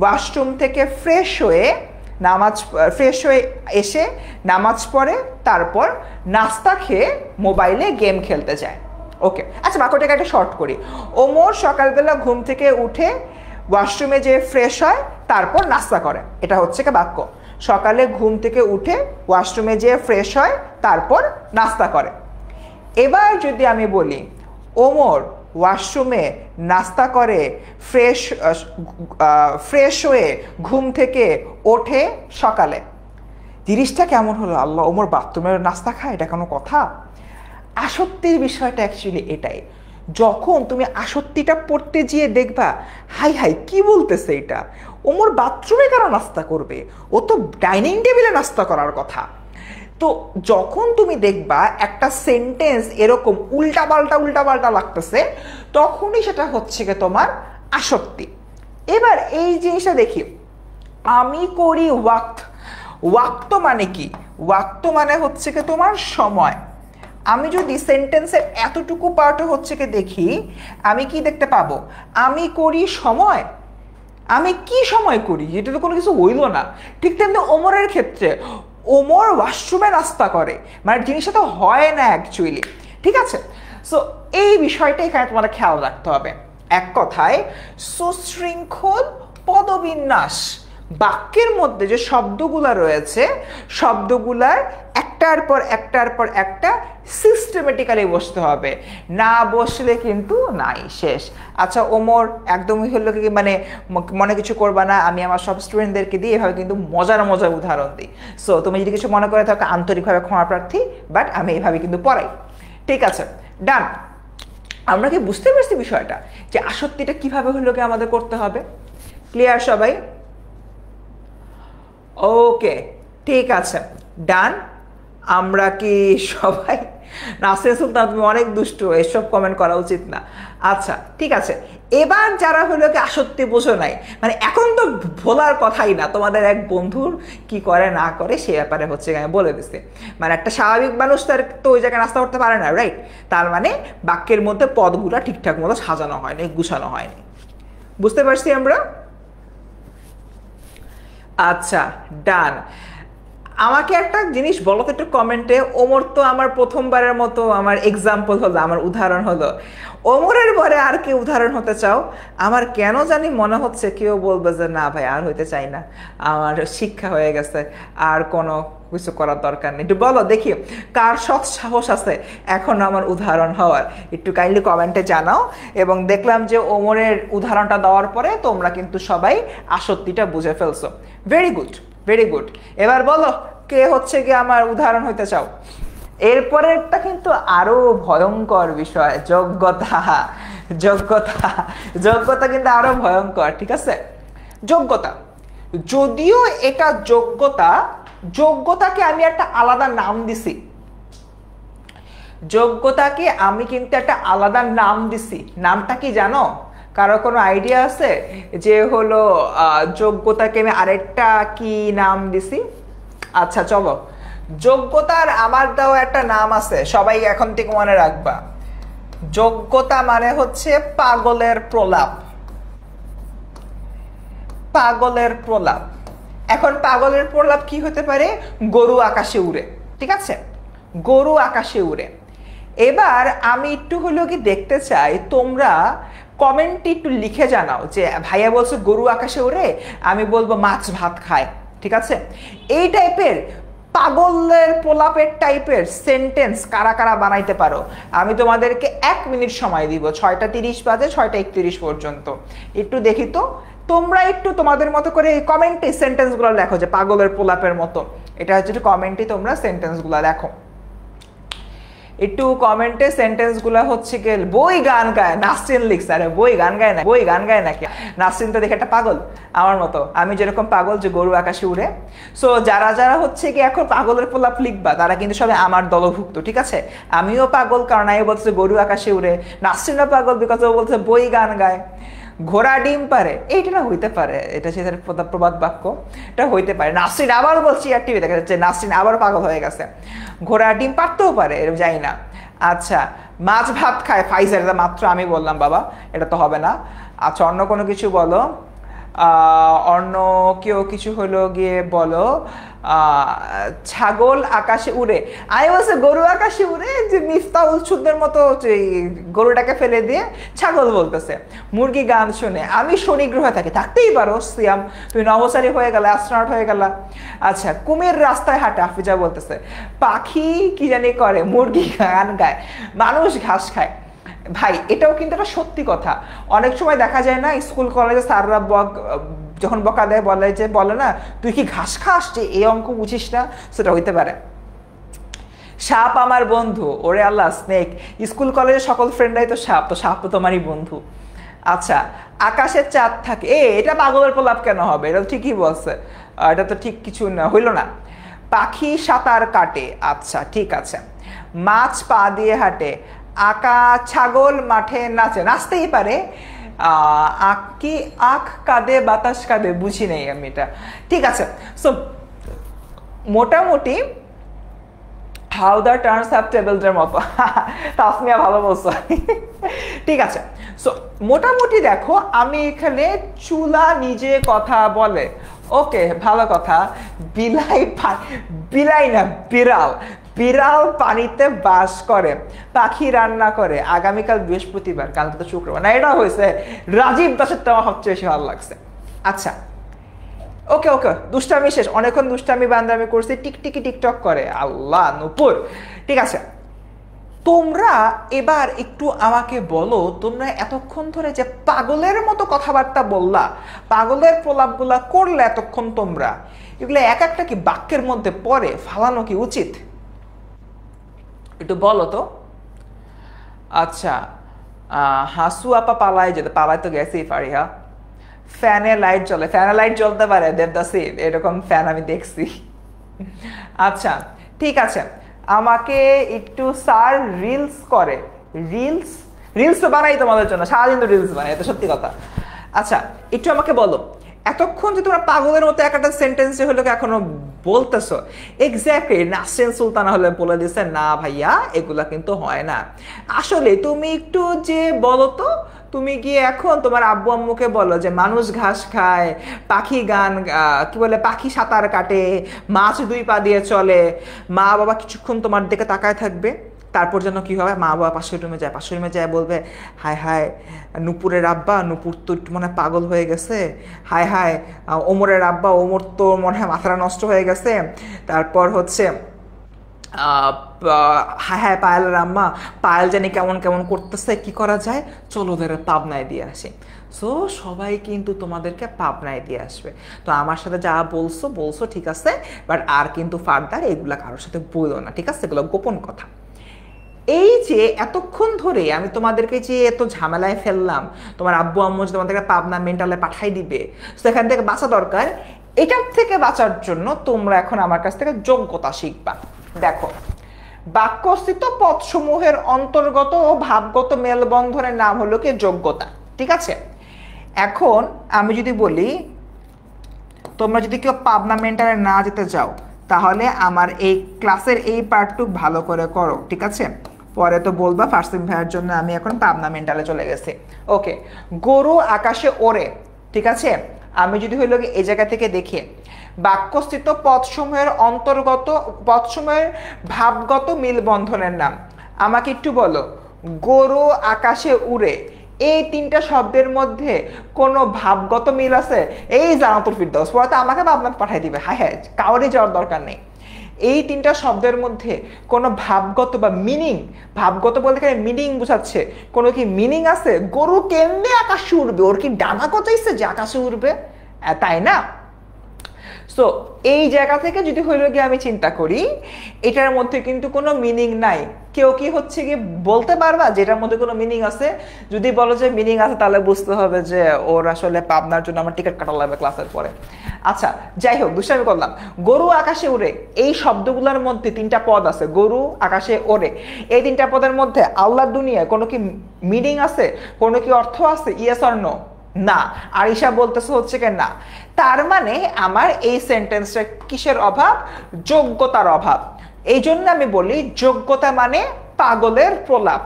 S1: ওয়াশরুম থেকে ফ্রেশ হয়ে এসে নামাজ পড়ে, তারপর নাস্তা খেয়ে মোবাইলে গেম খেলতে যায়। ওকে, আচ্ছা বাক্যটাকে একটা শর্ট করি। ওমর সকালবেলা ঘুম থেকে উঠে ওয়াশরুমে যেয়ে ফ্রেশ হয়, তারপর নাস্তা করে। এটা হচ্ছে কি বাক্য। সকালে ঘুম থেকে উঠে ওয়াশরুমে যেয়ে ফ্রেশ হয়, তারপর নাস্তা করে। এবার যদি আমি বলি ওমর ওয়াশরুমে নাস্তা করে ফ্রেশ হয়ে ঘুম থেকে ওঠে সকালে, জিনিসটা কেমন হলো? আল্লাহ, ওমর বাথরুমে নাস্তা খায়, এটা কোনো কথা? আসক্তির বিষয়টা অ্যাকচুয়ালি এটাই। যখন তুমি আসক্তিটা পড়তে গিয়ে দেখবা, হাই হাই কি বলতেছে এটা, ওমর বাথরুমে কেন নাস্তা করবে, ও তো ডাইনিং টেবিলে নাস্তা করার কথা। তো যখন তুমি দেখবা একটা সেন্টেন্স এরকম উল্টাপাল্টা লাগতেছে, তখনই সেটা হচ্ছে কি তোমার আসক্তি। এবার এই জিনিসটা দেখি, আমি করি ওয়াক্ত। ওয়াক্ত মানে কি? ওয়াক্ত মানে হচ্ছে কি তোমার সময়। আমি যদি সেন্টেন্সের এতটুকু পার্টও হচ্ছে কি দেখি, আমি কি দেখতে পাবো? আমি করি সময়। আমি কি সময় করি? এটা তো কোনো কিছু হইল না। ঠিক তেমনি ওমরের ক্ষেত্রে, ওমর ওয়াশরুমে নাস্তা করে, মানে জিনিসটা তো হয় না অ্যাকচুয়ালি। ঠিক আছে? সো এই বিষয়টা এখানে তোমাদের খেয়াল রাখতে হবে। এক কথায় সুশৃঙ্খল পদবিন্যাস। বাক্যের মধ্যে যে শব্দগুলা রয়েছে, শব্দগুলার একটার পর একটা সিস্টেমেটিক্যালি বসতে হবে, না বসলে কিন্তু নাই, শেষ। আচ্ছা ওমর একদমই হলো কি, মানে মনে কিছু করবা না, আমি আমার সব স্টুডেন্টদেরকে দিয়ে এভাবে কিন্তু মজার উদাহরণ দিই। সো তুমি যদি কিছু মনে করে থাকো, আন্তরিকভাবে ক্ষমা প্রার্থী, বাট আমি এভাবে কিন্তু পড়াই। ঠিক আছে, ডান। আমরা কি বুঝতে পারছি বিষয়টা, যে আসক্তিটা কিভাবে হলো কি আমাদের করতে হবে? ক্লিয়ার সবাই? ওকে, ঠিক আছে, ডান। আমরা কি সবাই? নাসরিন সুলতান, তুমি অনেক দুষ্ট, এসব কমেন্ট করা উচিত না। আচ্ছা ঠিক আছে, এবার যারা হলো কি আসক্তি বোঝো নাই, মানে এখন তো ভোলার কথাই না, তোমাদের এক বন্ধুর কি করে না করে সে ব্যাপারে হচ্ছে আমি বলে দিচ্ছি। মানে একটা স্বাভাবিক মানুষ তার তো ওই জায়গায় নাস্তা করতে পারে না, রাইট? তার মানে বাক্যের মধ্যে পদগুলো ঠিকঠাক মতো সাজানো হয়নি, গুছানো হয়নি। বুঝতে পারছি আমরা? আচ্ছা ডান। আমাকে একটা জিনিস বলো তো একটু কমেন্টে, ওমর তো আমার প্রথমবারের মতো আমার এক্সাম্পল হলো, আমার উদাহরণ হলো। ওমরের পরে আর কি উদাহরণ হতে চাও? আমার কেন জানি মনে হচ্ছে কেউ বলবে যে না ভাই আর হইতে চাই না, আমার শিক্ষা হয়ে গেছে, আর কোনো কিছু করার দরকার নেই। একটু বলো দেখি কার সৎ সাহস আছে এখন আমার উদাহরণ হওয়ার, একটু কাইন্ডলি কমেন্টে জানাও। এবং দেখলাম যে ওমরের উদাহরণটা দেওয়ার পরে তোমরা কিন্তু সবাই আসক্তিটা বুঝে ফেলছো। Very good, very good. এবার বলো কে হচ্ছে কি আমার উদাহরণ হইতে চাও? এরপরেরটা কিন্তু আরো ভয়ঙ্কর বিষয়, যোগ্যতা। যোগ্যতা, যোগ্যতা কিন্তু আরো ভয়ঙ্কর। ঠিক আছে, যোগ্যতা, যদিও এটা যোগ্যতাকে আমি একটা আলাদা নাম দিছি। যোগ্যতাকে আমি কিন্তু একটা আলাদা নাম দিছি। নামটা কি জানো? কারো কোনো আইডিয়া আছে যে হলো যোগ্যতাকে আমি আরেকটা কি নাম দিছি? আচ্ছা চলো, যোগ্যতার আমার দেওয়া একটা নাম আছে, সবাই এখন থেকে মনে রাখবা। যোগ্যতা মানে হচ্ছে পাগলের প্রলাপ। পাগলের প্রলাপ। এখন পাগলের প্রলাপ কি হতে পারে? গরু আকাশে উড়ে। ঠিক আছে, গরু আকাশে উড়ে। এবার আমি একটু হলেও কি দেখতে চাই তোমরা কমেন্টে একটু লিখে জানাও যে ভাইয়া বলছে গরু আকাশে উড়ে, আমি বলবো মাছ ভাত খায়। ঠিক আছে, এই টাইপের পাগলের পোলাপের টাইপের সেন্টেন্স কারা কারা বানাইতে পারো? আমি তোমাদেরকে 1 মিনিট সময় দিব, 6:30 বাজে 6:31 পর্যন্ত। একটু দেখি তো, তোমরা একটু তোমাদের মতো করে কমেন্টে সেন্টেন্সগুলো লেখো যে পাগলের পোলাপের মতো। এটা হচ্ছে কমেন্টে তোমরা সেন্টেন্সগুলো লেখো, একটু কমেন্টে সেন্টেন্সগুলো হচ্ছে গিয়ে বই গান গায় নাসরিন লিখছে। আরে বই গান গায় না, বই গান গায় নাকি? নাসরিন তো দেখে একটা পাগল আমার মতো, আমি যেরকম পাগল যে গরু আকাশে উড়ে। সো যারা যারা হচ্ছে কি এখন পাগলের পোলাপ লিখবা তারা কিন্তু সবাই আমার দলভুক্ত, ঠিক আছে? আমিও পাগল কারণ আমি বলছে গরু আকাশে উড়ে, নাসরিনও পাগল বিকজ ও বলছে বই গান গায়। ঘোড়া ডিম পারে, এইটা না হইতে পারে, এটা সে প্রবাদ বাক্য, এটা হইতে পারে। নাসরিন আবার বলছি আর টিভি দেখা যাচ্ছে নাসরিন আবার পাগল হয়ে গেছে। ঘোড়া ডিম পারতেও পারে, এরকম যাই না। আচ্ছা, মাছ ভাত খায় ফাইজার, এটা মাত্র আমি বললাম বাবা, এটা তো হবে না। আচ্ছা, অন্য কোনো কিছু বলো, অন্য কেউ কিছু হলো গিয়ে বলো। ছাগল আকাশে উড়ে, আমি বলছি গরু আকাশে উড়ে, যে মিফতাহুল সুদের মতো গরুটাকে ফেলে দিয়ে ছাগল বলতেছে। মুরগি গান শুনে, আমি শনি গ্রহে থাকি, থাকতেই পারো সিয়াম, তুমি নভোচারী হয়ে গেলে, অ্যাস্ট্রোনট হয়ে গেলা। আচ্ছা, কুমির রাস্তায় হাঁটে, আফিজা বলতেছে। পাখি কি জানি করে, মুরগি গান গায়, মানুষ ঘাস খায়। ভাই এটাও কিন্তু একটা সত্যি কথা। অনেক সময় দেখা যায় না স্কুল কলেজে স্যাররা যখন বকা দেয় বলে না তুই কি ঘাস খাস, যে এই অঙ্ক বুঝিস না, সেটা হইতে পারে। সাপ আমার বন্ধু, ওরে আল্লাহ, স্নেক। স্কুল কলেজে সকল ফ্রেন্ডরাই তো সাপ, তো সাপ তো তোমারই বন্ধু। আচ্ছা, আকাশের চাঁদ থাকে, এটা পাগলের প্রলাপ কেন হবে? এটা তো ঠিকই বলছে, এটা তো ঠিক কিছু না, হইল না। পাখি সাঁতার কাটে, আচ্ছা ঠিক আছে। মাছ পা দিয়ে হাঁটে, ছাগল মাঠে নাচে, নাচতেই পারে। কি আখ কাঁদে বাতাস কাঁদে, বুঝি নেই আমি এটা, ঠিক আছে। সো মোটামুটি হাউ দ্য টার্নস হ্যাভ টেবলসের মতো। তাসমিয়া ভালো বলছো। ঠিক আছে, সো মোটামুটি দেখো আমি এখানে চুলা নিজে কথা বলে, ওকে ভালো কথা। বিলাই না বিড়াল, বিড়াল পানিতে বাস করে, পাখি রান্না করে। আগামীকাল বৃহস্পতিবার, কালকে তো শুক্রবার, না এটা হয়েছে রাজীব দাসেরটা আমার সবচেয়ে বেশি ভালো লাগছে। আচ্ছা ওকে ওকে, দুষ্টামি শেষ, অনেকক্ষণ দুষ্টামি বান্দামি করছি, টিকটিকি টিকটক করে, আল্লাহ নূপুর। ঠিক আছে, তোমরা এবার একটু আমাকে বলো, তোমরা এতক্ষণ ধরে যে পাগলের মতো কথাবার্তা বললা, পাগলের প্রলাপগুলা করলে এতক্ষণ, তোমরা এগুলো এক একটা কি বাক্যের মধ্যে পড়ে, ফালানো কি উচিত? একটু বলো তো। আচ্ছা, হাসু আপা পালায় যেতে, পালায় তো গেছি ফারিহা। ফ্যানে লাইট জ্বলে, ফ্যানে লাইট জ্বলতে পারে দেবদাসী, এরকম ফ্যান আমি দেখছি। আচ্ছা ঠিক আছে, আমাকে একটু স্যার রিলস করে, রিলস রিলস তো বানাই তোমাদের জন্য, সারাদিন তো রিলস বানাই, এটা সত্যি কথা। আচ্ছা একটু আমাকে বলো, এতক্ষণ যে তোমরা পাগলের মতো একটা সেন্টেন্স হলো এখনো বলতেছো, এক্স্যাক্টলি নাসরিন সুলতানা হলে বলে দিছে না ভাইয়া এগুলা কিন্তু হয় না। আসলে তুমি একটু যে বলো তো, তুমি গিয়ে এখন তোমার আব্বু আম্মুকে বলো যে মানুষ ঘাস খায়, পাখি গান কি বলে, পাখি সাঁতার কাটে, মাছ 2 পা দিয়ে চলে, মা বাবা কিছুক্ষণ তোমার দিকে তাকায় থাকবে, তারপর যেন কি হবে, মা বাবা পাশের রুমে যায়, পাশের রুমে যায় বলবে হায় হায় নূপুরের আব্বা, নূপুর তো মনে হয় পাগল হয়ে গেছে, হায় হায় ওমরের আব্বা, ওমর তো মনে হয় মাথাটা নষ্ট হয়ে গেছে, তারপর হচ্ছে হায় হায় পায়েলের আম্মা, পায়েল জানি কেমন কেমন করতেছে, কি করা যায়, চলো ওদের পাবনায় দিয়ে আসি। সো সবাই কিন্তু তোমাদেরকে পাবনায় দিয়ে আসবে। তো আমার সাথে যা বলছো বলছো ঠিক আছে, বাট আর কিন্তু ফার্দার এগুলা কারোর সাথে বলো না, ঠিক আছে? এগুলো গোপন কথা। এই যে এতক্ষণ ধরে আমি তোমাদেরকে যে এত ঝামেলায় ফেললাম, তোমার আব্বু আম্মু যে তোমাদেরকে পাবনা মেন্টালে পাঠাই দিবে, তো এখান থেকে বাঁচা দরকার। এটার থেকে বাঁচার জন্য তোমরা এখন আমার কাছ থেকে যোগ্যতা শিখবা। দেখো, বাক্যস্থিত পদসমূহের অন্তর্গত ও ভাবগত মেলবন্ধনের নাম হলো কি যোগ্যতা, ঠিক আছে? এখন আমি যদি বলি তোমরা যদি কেউ পাবনা মেন্টালে না যেতে চাও, তাহলে আমার এই ক্লাসের এই পার্টটুক ভালো করে করো, ঠিক আছে? পরে তো বলবা ফার্সিম ভাইয়ের জন্য আমি এখন পাবনা মেন্টালে চলে গেছি। ওকে, গরু আকাশে ওড়ে, ঠিক আছে? আমি যদি হইল এই জায়গা থেকে দেখি বাক্যস্থিত পদসমূহের অন্তর্গত, পদসমূহের ভাবগত মিলবন্ধনের নাম, আমাকে একটু বলো গরু আকাশে উড়ে, এই 3টা শব্দের মধ্যে কোনো ভাবগত মিল আছে? এই জানাতুল ফিরদৌস পড়াতে আমাকে ভাবনা পাঠাই দিবে, হ্যাঁ হ্যাঁ, কাউরই যাওয়ার দরকার নেই। এই তিনটা শব্দের মধ্যে কোনো ভাবগত বা মিনিং, ভাবগত বলতে এখানে মিনিং বোঝাচ্ছে, কোনো কি মিনিং আছে? গরু কেমনে আকাশে উড়বে? ওর কি ডানা গজাইছে যে আকাশে উড়বে? তাই না? সো এই জায়গা থেকে যদি হইল গিয়ে আমি চিন্তা করি, এটার মধ্যে কিন্তু কোনো মিনিং নাই। কেউ কি হচ্ছে কি বলতে পারবা যেটার মধ্যে কোনো মিনিং আছে? যদি বলো যে মিনিং আছে, তাহলে বুঝতে হবে যে ওর আসলে পাবনার জন্য আমার টিকিট কাটা লাগবে ক্লাসের পরে। আচ্ছা, যাই হোক, দুষ্টামি করলাম। গরু আকাশে উড়ে, এই শব্দগুলোর মধ্যে তিনটা পদ আছে, গরু আকাশে ওড়ে। এই তিনটা পদের মধ্যে আল্লাহর দুনিয়ায় কোনো কি মিনিং আছে? কোনো কি অর্থ আছে? Yes or no? না। আরিশা বলতেছে হচ্ছে কি না। তার মানে আমার এই সেন্টেন্সটা কিসের অভাব? যোগ্যতার অভাব। এই জন্য আমি বলি যোগ্যতা মানে পাগলের প্রলাপ।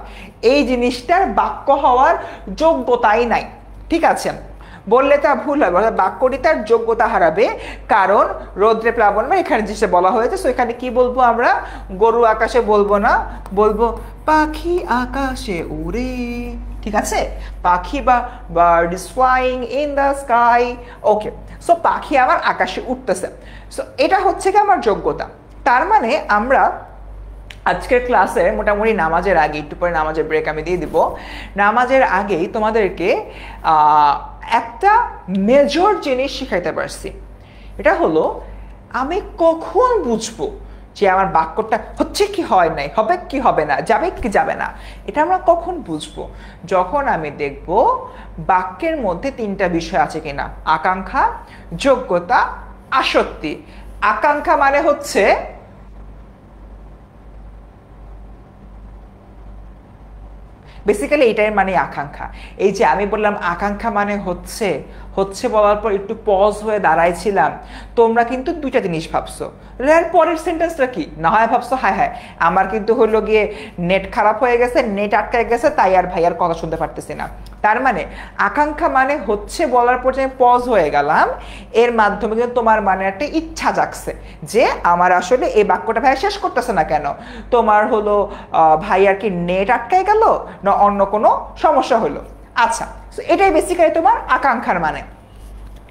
S1: এই জিনিসটার বাক্য হওয়ার যোগ্যতাই নাই। ঠিক আছে, বললে তা ভুল হবে, বাক্যটি তার যোগ্যতা হারাবে। কারণ রৌদ্রে প্লাবন এখানে যেটা বলা হয়েছে, সো এখানে কি বলবো আমরা? গরু আকাশে বলবো না, বলবো পাখি আকাশে উড়ে। ঠিক আছে, পাখি বা bird is flying in the sky. Okay, so পাখি আমার আকাশে উঠতেছে। সো এটা হচ্ছে কি আমার যোগ্যতা। তার মানে আমরা আজকের ক্লাসে মোটামুটি নামাজের আগে, একটু পরে নামাজের ব্রেক আমি দিয়ে দিব, নামাজের আগেই তোমাদেরকে একটা মেজর জিনিস শিখাইতে পারছি। এটা হলো আমি কখন বুঝবো যে আমার বাক্যটা হচ্ছে কি হয় নাই, হবে কি হবে না, যাবে কি যাবে না। এটা আমরা কখন বুঝবো? যখন আমি দেখব বাক্যের মধ্যে তিনটা বিষয় আছে কিনা: আকাঙ্ক্ষা, যোগ্যতা, আসক্তি। আকাঙ্ক্ষা মানে হচ্ছে বেসিক্যালি এটাই মানে আকাঙ্ক্ষা। এই যে আমি বললাম আকাঙ্ক্ষা মানে হচ্ছে, হচ্ছে বলার পর একটু পজ হয়ে দাঁড়াইছিলাম, তোমরা কিন্তু দুইটা জিনিস ভাবছো। এর পরের সেন্টেন্সটা কি? না হয় ভাবছো হায় হায় আমার কিন্তু হলো গিয়ে নেট খারাপ হয়ে গেছে, নেট আটকায় গেছে, তাই আর ভাইয়ার কথা শুনতে পারতেছি না। তার মানে আকাঙ্ক্ষা মানে হচ্ছে বলার পর যে পজ হয়ে গেলাম, এর মাধ্যমে কিন্তু তোমার মানে একটা ইচ্ছা জাগছে যে আমার আসলে এই বাক্যটা ভাইয়া শেষ করতেছে না কেন। তোমার হলো ভাইয়ার কি নেট আটকায় গেল, না অন্য কোনো সমস্যা হলো। আচ্ছা, এটাই বেসিক্যালি তোমার আকাঙ্ক্ষার মানে।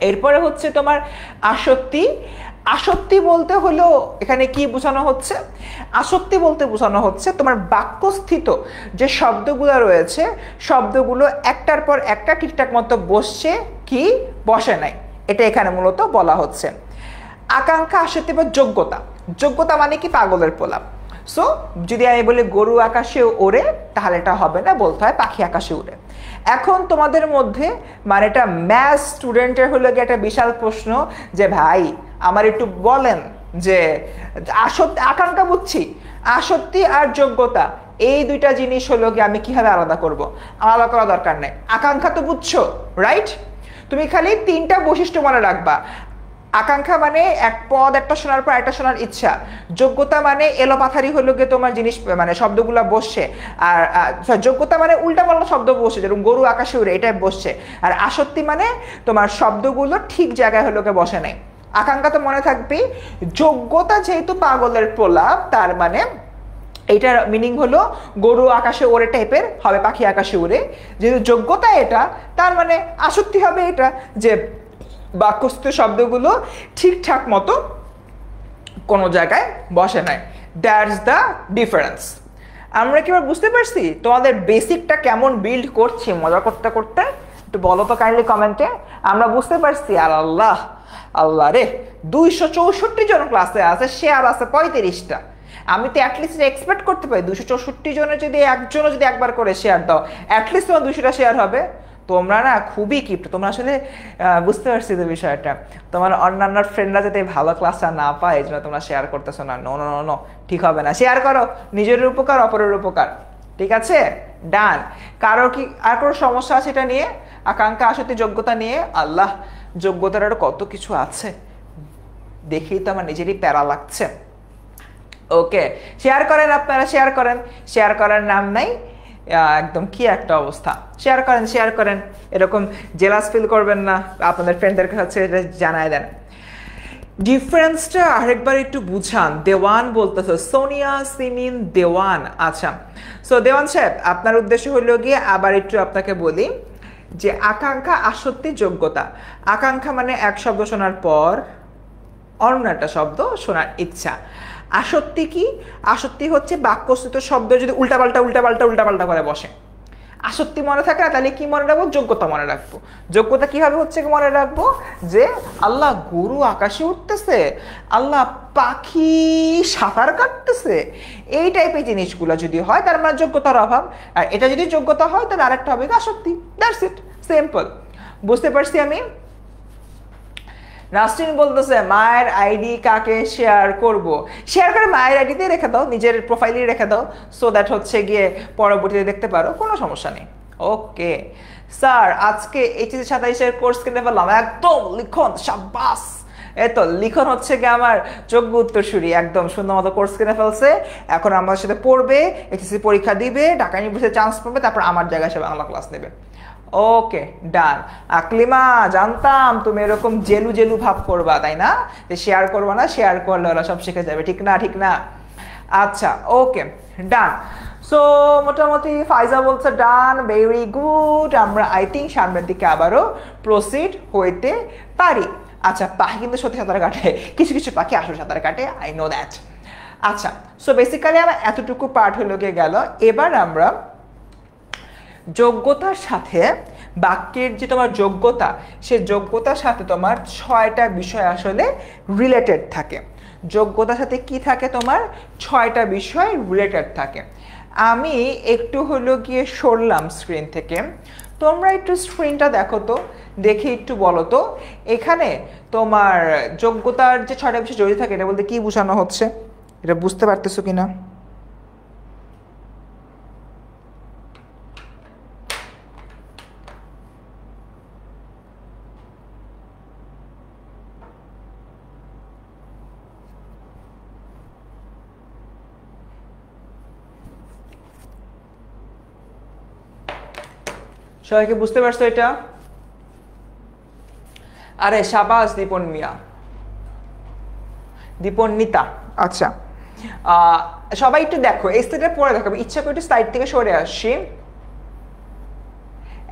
S1: এরপরে হচ্ছে তোমার আসক্তি। আসক্তি বলতে হলো এখানে কি বোঝানো হচ্ছে? আসক্তি বলতে বোঝানো হচ্ছে তোমার বাক্যস্থিত যে শব্দগুলো রয়েছে, শব্দগুলো একটার পর একটা ঠিকঠাক মতো বসছে কি বসে নাই, এটা এখানে মূলত বলা হচ্ছে। আকাঙ্ক্ষা, আসক্তি বা যোগ্যতা। যোগ্যতা মানে কি? পাগলের প্রলাপ। সো যদি আমি বলি গরু আকাশে ওড়ে, তাহলে এটা হবে না, বলতে হয় পাখি আকাশে উড়ে। এখন তোমাদের মধ্যে মানে এটা ম্যাথ স্টুডেন্টের হলো গিয়ে একটা বিশাল প্রশ্ন যে ভাই আমার একটু বলেন যে আসক্তি, আকাঙ্ক্ষা বুঝছি, আসক্তি আর যোগ্যতা এই দুইটা জিনিস হলো গিয়ে আমি কিভাবে আলাদা করব? আলাদা করা দরকার নেই, আকাঙ্ক্ষা তো বুঝছো, রাইট? তুমি খালি তিনটা বৈশিষ্ট্য মনে রাখবা। আকাঙ্ক্ষা মানে এক পদ একটা শোনার পর একটা শোনার ইচ্ছা। যোগ্যতা মানে এলোপাথারি হলো গিয়ে তোমার জিনিস মানে শব্দগুলো বসছে। আর যোগ্যতা মানে উল্টাপাল্টা শব্দ বসছে, যেরকম গরু আকাশে উড়ে, এটাই বসছে। আর আসক্তি মানে তোমার শব্দগুলো ঠিক জায়গায় হলো গিয়ে বসে নেই। আকাঙ্ক্ষা তো মনে থাকবেই। যোগ্যতা যেহেতু পাগলের প্রলাপ, তার মানে এইটার মিনিং হলো গরু আকাশে ওড়ে টাইপের হবে, পাখি আকাশে উড়ে। যেহেতু যোগ্যতা এটা, তার মানে আসক্তি হবে এটা যে বাক্যস্থ শব্দগুলো ঠিকঠাক মতো কোনো জায়গায় বসে নাই। That's the difference. আমরা কি বুঝতে পারছি তোমাদের বেসিকটা কেমন বিল্ড করছি মজা করতে করতে? একটু বলো তো কাইন্ডলি কমেন্টে। আমরা বুঝতে পারছি। আর আল্লাহ আল্লাহ রে, 264 জন ক্লাসে আছে, শেয়ার আছে 35টা। আমি তো অ্যাটলিস্ট এক্সপেক্ট করতে পারি 264 জনের যদি একজনও যদি একবার করে শেয়ার দাও, অ্যাটলিস্ট তোমার 200টা শেয়ার হবে। তোমরা না খুবই কিপ্ট, তোমরা আসলে বুঝতে পারছি তো বিষয়টা। তোমার অন্যান্য ফ্রেন্ডরা যাতে ভালো ক্লাসটা না পায়, এই জন্য তোমরা শেয়ার করতেছো না। নো নো নো, ঠিক হবে না। শেয়ার করো, নিজের উপকার অপরের উপকার। ঠিক আছে, ডান। কারো কি আর কোনো সমস্যা আছে এটা নিয়ে? আকাঙ্ক্ষা, আসক্তি, যোগ্যতা নিয়ে? আল্লাহ, যোগ্যতার আরো কত কিছু আছে, দেখেই তো আমার নিজেরই প্যারা লাগছে। ওকে, শেয়ার করেন আপনারা, শেয়ার করেন। শেয়ার করার নাম নাই, একদম কি একটা অবস্থা। শেয়ার করেন, শেয়ার করেন, এরকম জেলাস ফিল করবেন না, আপনাদের ফ্রেন্ডদের কাছে এটা জানায় দেন। ডিফারেন্সটা আরেকবার একটু বুঝান। দেওয়ান বলতেছে, সোনিয়া সিমিন দেওয়ান। আচ্ছা, সো দেওয়ান সাহেব আপনার উদ্দেশ্য হলো গিয়ে আবার একটু আপনাকে বলি যে আকাঙ্ক্ষা, আসক্তি, যোগ্যতা। আকাঙ্ক্ষা মানে এক শব্দ শোনার পর অন্য একটা শব্দ শোনার ইচ্ছা। আসক্তি কি? আসক্তি হচ্ছে বাক্যস্থিত শব্দ যদি উল্টাপাল্টা করে বসে। আসক্তি মনে থাকে না, তাহলে কি মনে রাখবো? যোগ্যতা মনে রাখবো। যোগ্যতা কিভাবে হচ্ছে মনে রাখবো? যে আল্লাহ গরু আকাশে উঠতেছে, আল্লাহ পাখি সাঁতার কাটতেছে, এই টাইপের জিনিসগুলো যদি হয় তার মানে যোগ্যতার অভাব। আর এটা যদি যোগ্যতা হয় তাহলে আরেকটা হবে আসক্তি। That's it, simple. বুঝতে পারছি আমি? নাসরিন বলতেছে মায়ের আইডি কাকে শেয়ার করব? শেয়ার করে মায়ের আইডিতেই রেখে দাও, নিজের প্রোফাইলেই রেখে দাও, সো দ্যাট হচ্ছে গিয়ে পরবর্তীতে দেখতে পারো, কোনো সমস্যা নেই। ওকে স্যার, আজকে এইচএসসি 27-এর কোর্স কিনে ফেললাম, একদম লিখন, শাবাস। এতো লিখন হচ্ছে গিয়ে আমার যোগ্য উত্তরসূরি, একদম সুন্দর মতো কোর্স কিনে ফেলছে। এখন আমার সাথে পড়বে, এইচএসসি পরীক্ষা দিবে, ঢাকা ইউনিভার্সিটিতে চান্স পাবে, তারপর আমার জায়গায় সে বাংলা ক্লাস নেবে। ওকে ডান। আকলিমা, জানতাম তুমি এরকম জেলু জেলু ভাব করবা, তাই না? যে শেয়ার করবা না, শেয়ার করলে ওরা সব শিখে যাবে, ঠিক না? ঠিক না? আচ্ছা ওকে ডান। সো মোটামুটি ফাইজা বলছে ডান, ভেরি গুড। আমরা আই থিঙ্ক সামনের দিকে আবারও প্রসিড হইতে পারি। আচ্ছা, পাখি কিন্তু সত্যি সাঁতার কাটে, কিছু কিছু পাখি আসলে সাঁতার কাটে, আই নো দ্যাট। আচ্ছা, সো বেসিক্যালি আমার এতটুকু পার্ট হলো গিয়ে গেল। এবার আমরা যোগ্যতার সাথে, বাক্যের যে তোমার যোগ্যতা, সে যোগ্যতার সাথে তোমার 6টা বিষয় আসলে রিলেটেড থাকে। যোগ্যতার সাথে কি থাকে? তোমার 6টা বিষয় রিলেটেড থাকে। আমি একটু হলো গিয়ে সরলাম স্ক্রিন থেকে, তোমরা একটু স্ক্রিনটা দেখো তো, দেখে একটু বলো তো এখানে তোমার যোগ্যতার যে 6টা বিষয় জড়িত থাকে, এটা বলতে কি বোঝানো হচ্ছে? এটা বুঝতে পারতেছো কিনা? সবাইকে বুঝতে পারছো এটা? আরে শাবাশ দীপন মিয়া, দীপন্বিতা। আচ্ছা, সবাই একটু দেখো, এই স্লাইডে পড়ে দেখো, ইচ্ছা করে একটু স্লাইড থেকে সরে আসছি।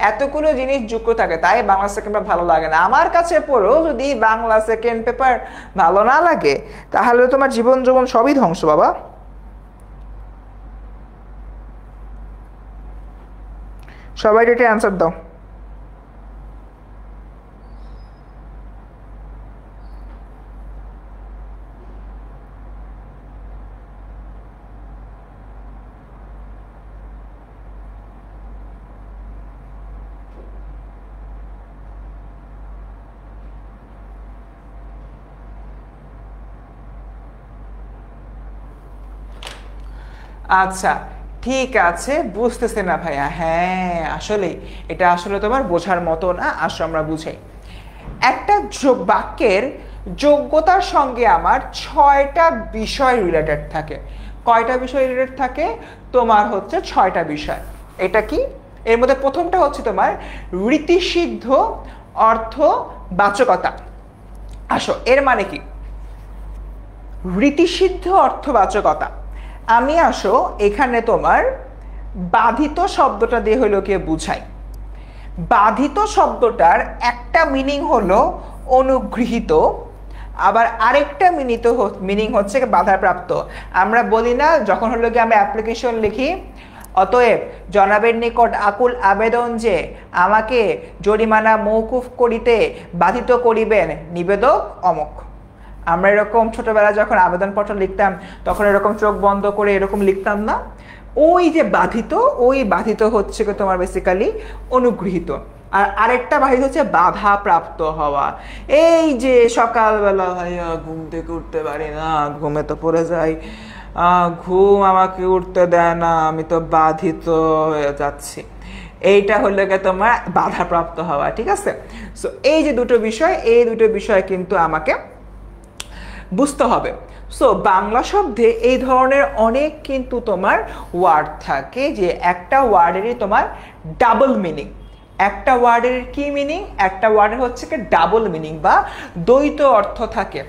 S1: এতগুলো জিনিস যুক্ত থাকে, তাই বাংলা সেকেন্ড পেপার ভালো লাগে না আমার কাছে। পড়ো, যদি বাংলা সেকেন্ড পেপার ভালো না লাগে তাহলে তোমার জীবন যৌবন সবই ধ্বংস বাবা। সবাই এটা অ্যান্সার দাও। আচ্ছা ঠিক আছে, বুঝতেছে না ভাইয়া। হ্যাঁ আসলেই এটা আসলে তোমার বোঝার মতো না, আসো আমরা বুঝাই। একটা বাক্যের যোগ্যতার সঙ্গে আমার 6টা বিষয় রিলেটেড থাকে। কয়টা বিষয় রিলেটেড থাকে? তোমার হচ্ছে 6টা বিষয়। এটা কি? এর মধ্যে প্রথমটা হচ্ছে তোমার রীতিসিদ্ধ অর্থবাচকতা। আসো, এর মানে কি? রীতিসিদ্ধ অর্থবাচকতা, আমি আসো এখানে তোমার বাধিত শব্দটা দিয়ে হলো কে বুঝাই। বাধিত শব্দটার একটা মিনিং হলো অনুগৃহীত, আবার আরেকটা মিনিং হচ্ছে বাধাপ্রাপ্ত। আমরা বলি না যখন হলো কি আমরা অ্যাপ্লিকেশন লিখি, অতএব জনাবের নিকট আকুল আবেদন যে আমাকে জরিমানা মওকুফ করিতে বাধিত করিবেন নিবেদক অমক। আমরা এরকম ছোটবেলায় যখন আবেদনপত্র লিখতাম তখন এরকম চোখ বন্ধ করে এরকম লিখতাম না? ওই যে বাধিত, ওই বাধিত হচ্ছে তোমার বেসিক্যালি অনুগৃহীত। আর আরেকটা বাহির হচ্ছে বাধাপ্রাপ্ত হওয়া। এই যে সকালবেলা ভাইয়া ঘুম থেকে উঠতে পারি না, ঘুমে তো পড়ে যাই, ঘুম আমাকে উঠতে দেয় না, আমি তো বাধিত হয়ে যাচ্ছি, এইটা হলো গিয়ে তোমার বাধাপ্রাপ্ত হওয়া। ঠিক আছে? সো এই যে দুটো বিষয়, এই দুটো বিষয় কিন্তু আমাকে বুঝতে হবে। সো বাংলা শব্দে এই ধরনের অনেক কিন্তু তোমার ওয়ার্ড থাকে, যে একটা ওয়ার্ডেরই তোমার ডাবল মিনিং। একটা ওয়ার্ডের কি মিনিং? একটা ওয়ার্ডের হচ্ছে কি ডাবল মিনিং বা দ্বৈত অর্থ থাকে।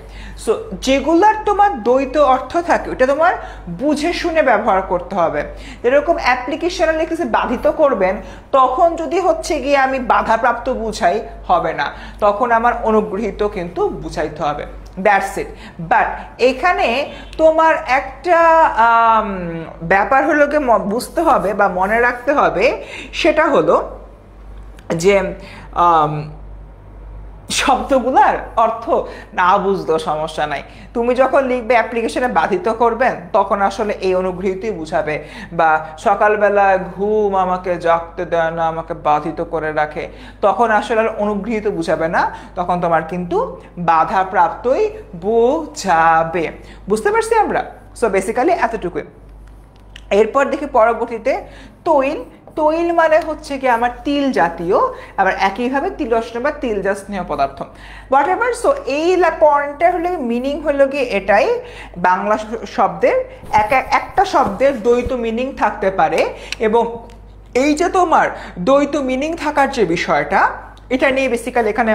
S1: সো যেগুলার তোমার দ্বৈত অর্থ থাকে ওটা তোমার বুঝে শুনে ব্যবহার করতে হবে। এরকম অ্যাপ্লিকেশনে লিখেছে বাধিত করবেন, তখন যদি হচ্ছে গিয়ে আমি বাধাপ্রাপ্ত বুঝাই হবে না, তখন আমার অনুগৃহীত কিন্তু বুঝাইতে হবে। That's it. বাট এখানে তোমার একটা ব্যাপার হলো কি বুঝতে হবে বা মনে রাখতে হবে, সেটা হলো যে শব্দগুলার অর্থ না বুঝতেও সমস্যা নাই। তুমি যখন লিখবে অ্যাপ্লিকেশনে বাধিত করবেন, তখন আসলে এই অনুগৃহীতই বুঝাবে। বা সকালবেলা ঘুম আমাকে জাগতে দেয় না, আমাকে বাধিত করে রাখে, তখন আসলে অনুগৃহীত বুঝাবে না, তখন তোমার কিন্তু বাধাপ্রাপ্তই বুঝাবে। বুঝতে পারছি আমরা? সো বেসিক্যালি এতটুকুই। এরপর দেখি পরবর্তীতে তৈল। তৈল মানে হচ্ছে কি আমার তিল জাতীয়, আবার একইভাবে তিলষ্ণ বা তিলজাত স্নেহ পদার্থ, হোয়াট এভার। সো এই পয়েন্টটা হলে মিনিং হলো কি এটাই, বাংলা শব্দের একটা শব্দের দ্বৈত মিনিং থাকতে পারে, এবং এই যে তোমার দ্বৈত মিনিং থাকার যে বিষয়টা, এটা নিয়ে বেসিক্যালি এখানে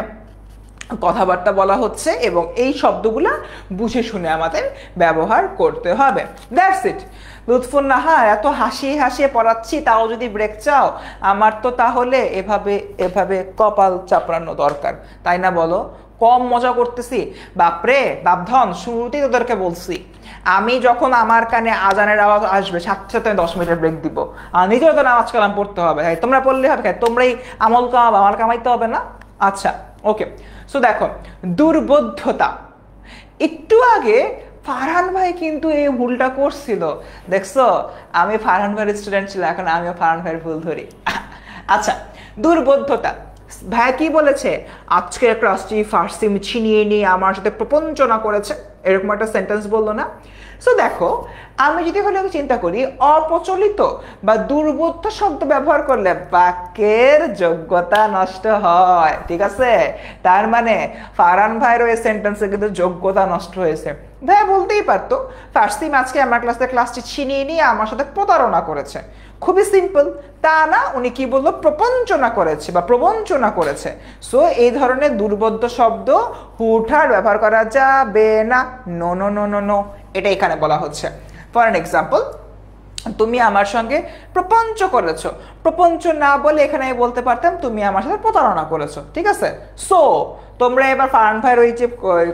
S1: কথাবার্তা বলা হচ্ছে, এবং এই শব্দগুলা বুঝে শুনে আমাদের ব্যবহার করতে হবে। That's it. লুৎফুন নাহার, এত হাসিয়ে হাসিয়ে পড়াচ্ছি, তাও যদি ব্রেক চাও, আমার তো তাহলে এভাবে এভাবে কপাল চাপড়ানো দরকার, তাই না বলো? কম মজা করতেছি? বাপরে বাপধন, শুরুতেই তোদেরকে বলছি, আমি যখন আমার কানে আজানের আওয়াজ আসবে সাথে সাথে 10 মিনিটের ব্রেক দিব। আর নিজেও তো নামাজ কালাম পড়তে হবে, তোমরা পড়লে হবে, তোমরাই আমল কামাবে, আমার কামাইতে হবে না? আচ্ছা, ওকে। সো দেখো, দুর্বোধ্যতা। একটু আগে ফারহান ভাই কিন্তু এই ভুলটা করছিল, দেখছো? আমি ফারহান ভাইয়ের স্টুডেন্ট ছিল, এখন আমিও ফারহান ভাইয়ের ভুল ধরি। আচ্ছা, দুর্বোধ্যতা। ভাই কি বলেছে? আজকের ক্লাসটি ফার্সি ছিনিয়ে নিয়ে আমার সাথে প্রপঞ্চনা করেছে, এরকম একটা সেন্টেন্স বললো না? সো দেখো, আমি যদি হলে চিন্তা করি, অপ্রচলিত বা দুর্বোধ্য শব্দ ব্যবহার করলে বাক্যের যোগ্যতা নষ্ট হয়, ঠিক আছে? তার মানে ফারহান ভাইয়ের ওই সেন্টেন্সে কিন্তু যোগ্যতা নষ্ট হয়েছে। ভাই বলতেই পারতো ফার্সি আজকে আমার ক্লাসটি ছিনিয়ে নিয়ে আমার সাথে প্রতারণা করেছে, খুবই সিম্পল। তা না, উনি কি বললো? প্রপঞ্চনা করেছে বা প্রবঞ্চনা করেছে। সো এই ধরনের দুর্বোধ্য শব্দ হুটহাট ব্যবহার করা যাবে না। No no no no no, এটা এখানে বলা হচ্ছে। ফর অ্যান এক্সাম্পল, তুমি আমার সঙ্গে প্রপঞ্চ করেছো, প্রপঞ্চ না বলে এখানে আমি বলতে পারতাম তুমি আমার সাথে প্রতারণা করেছো, ঠিক আছে? সো তোমরা এবার ফারহান ভাইয়ের ওই যে